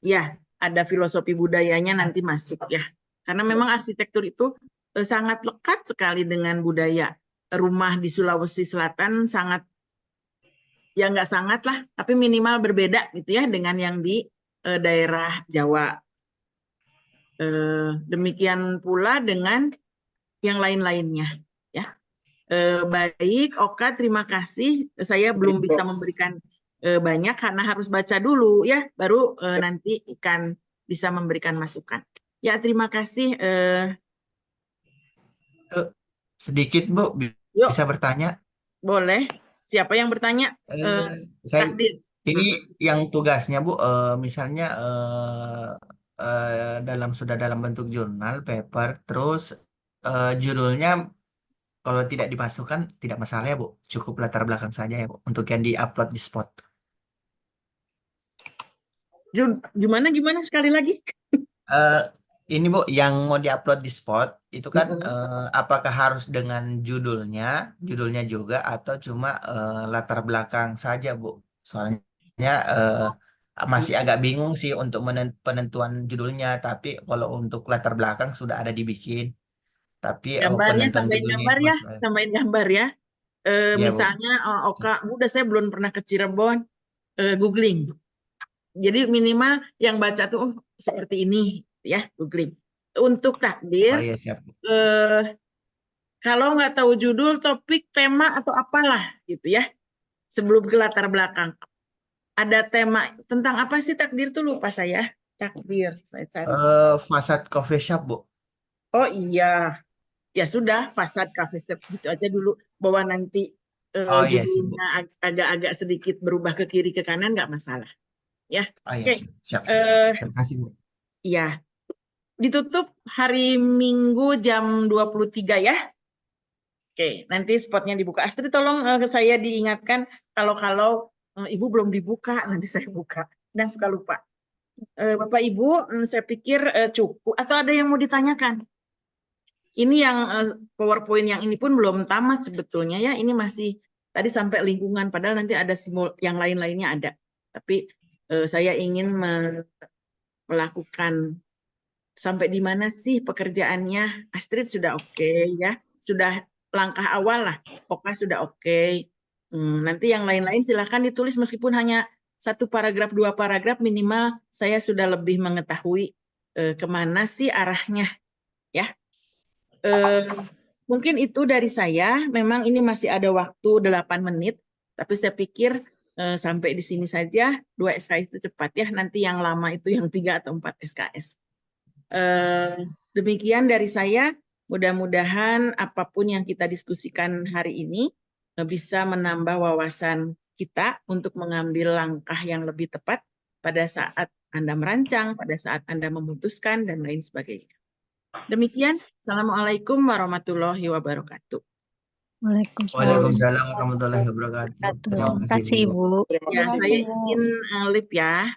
Ya, ada filosofi budayanya nanti masuk ya. Karena memang arsitektur itu sangat lekat sekali dengan budaya rumah di Sulawesi Selatan, sangat, ya nggak sangat lah, tapi minimal berbeda gitu ya dengan yang di daerah Jawa. Demikian pula dengan yang lain-lainnya ya. Baik, Oka, terima kasih. Saya belum bisa memberikan banyak karena harus baca dulu ya, baru nanti akan bisa memberikan masukan. Ya, terima kasih. Sedikit Bu, Yuk, bisa bertanya? boleh. Siapa yang bertanya? Saya Takdir. ini yang tugasnya Bu, misalnya sudah dalam bentuk jurnal, paper, terus judulnya kalau tidak dimasukkan tidak masalah ya Bu, cukup latar belakang saja ya Bu untuk yang di-upload di spot. Gimana sekali lagi? Ini Bu, yang mau diupload di spot itu kan apakah harus dengan judulnya juga atau cuma latar belakang saja Bu? Soalnya masih agak bingung sih untuk penentuan judulnya, tapi kalau untuk latar belakang sudah ada dibikin. Tapi Gambarnya, penentuan tambahin judulnya gambar itu ya, masih. tambahin gambar ya. Ya Bu. Misalnya Oka, udah saya belum pernah ke Cirebon, googling. Jadi minimal yang baca tuh seperti ini ya, googling. Untuk Oh takdir, iya siap Bu. kalau nggak tahu judul, topik, tema atau apalah gitu ya, sebelum ke latar belakang. Ada tema tentang apa sih takdir tuh, lupa saya. Takdir, saya cari. Fasad coffee shop Bu. Oh iya, ya sudah, fasad cafe shop gitu aja dulu, bahwa nanti Oh iya siap Bu. judulnya agak-agak sedikit berubah ke kiri ke kanan nggak masalah ya. Oh iya Oke. siap. Terima kasih Bu. Ya, ditutup hari Minggu jam 23 ya. Oke, nanti spotnya dibuka. Astrid tolong saya diingatkan kalau Ibu belum dibuka, nanti saya buka. Dan suka lupa. Bapak Ibu, saya pikir cukup. Atau ada yang mau ditanyakan? Ini yang PowerPoint yang ini pun belum tamat sebetulnya ya. Ini masih tadi sampai lingkungan, padahal nanti ada yang lain-lainnya ada. Tapi saya ingin melakukan sampai di mana sih pekerjaannya. Astrid sudah oke ya, sudah langkah awal lah. Oka sudah oke. Nanti yang lain-lain silahkan ditulis meskipun hanya 1 paragraf, 2 paragraf, minimal saya sudah lebih mengetahui kemana sih arahnya ya. Mungkin itu dari saya. Memang ini masih ada waktu 8 menit, tapi saya pikir sampai di sini saja. 2 SKS itu cepat ya. Nanti yang lama itu yang 3 atau 4 SKS. Demikian dari saya. Mudah-mudahan apapun yang kita diskusikan hari ini bisa menambah wawasan kita untuk mengambil langkah yang lebih tepat pada saat Anda merancang, pada saat Anda memutuskan, dan lain sebagainya. Demikian. Assalamualaikum warahmatullahi wabarakatuh. Waalaikumsalam warahmatullahi wabarakatuh. Terima Terima kasih kasih Bu. Ibu. Ya, saya izin live ya.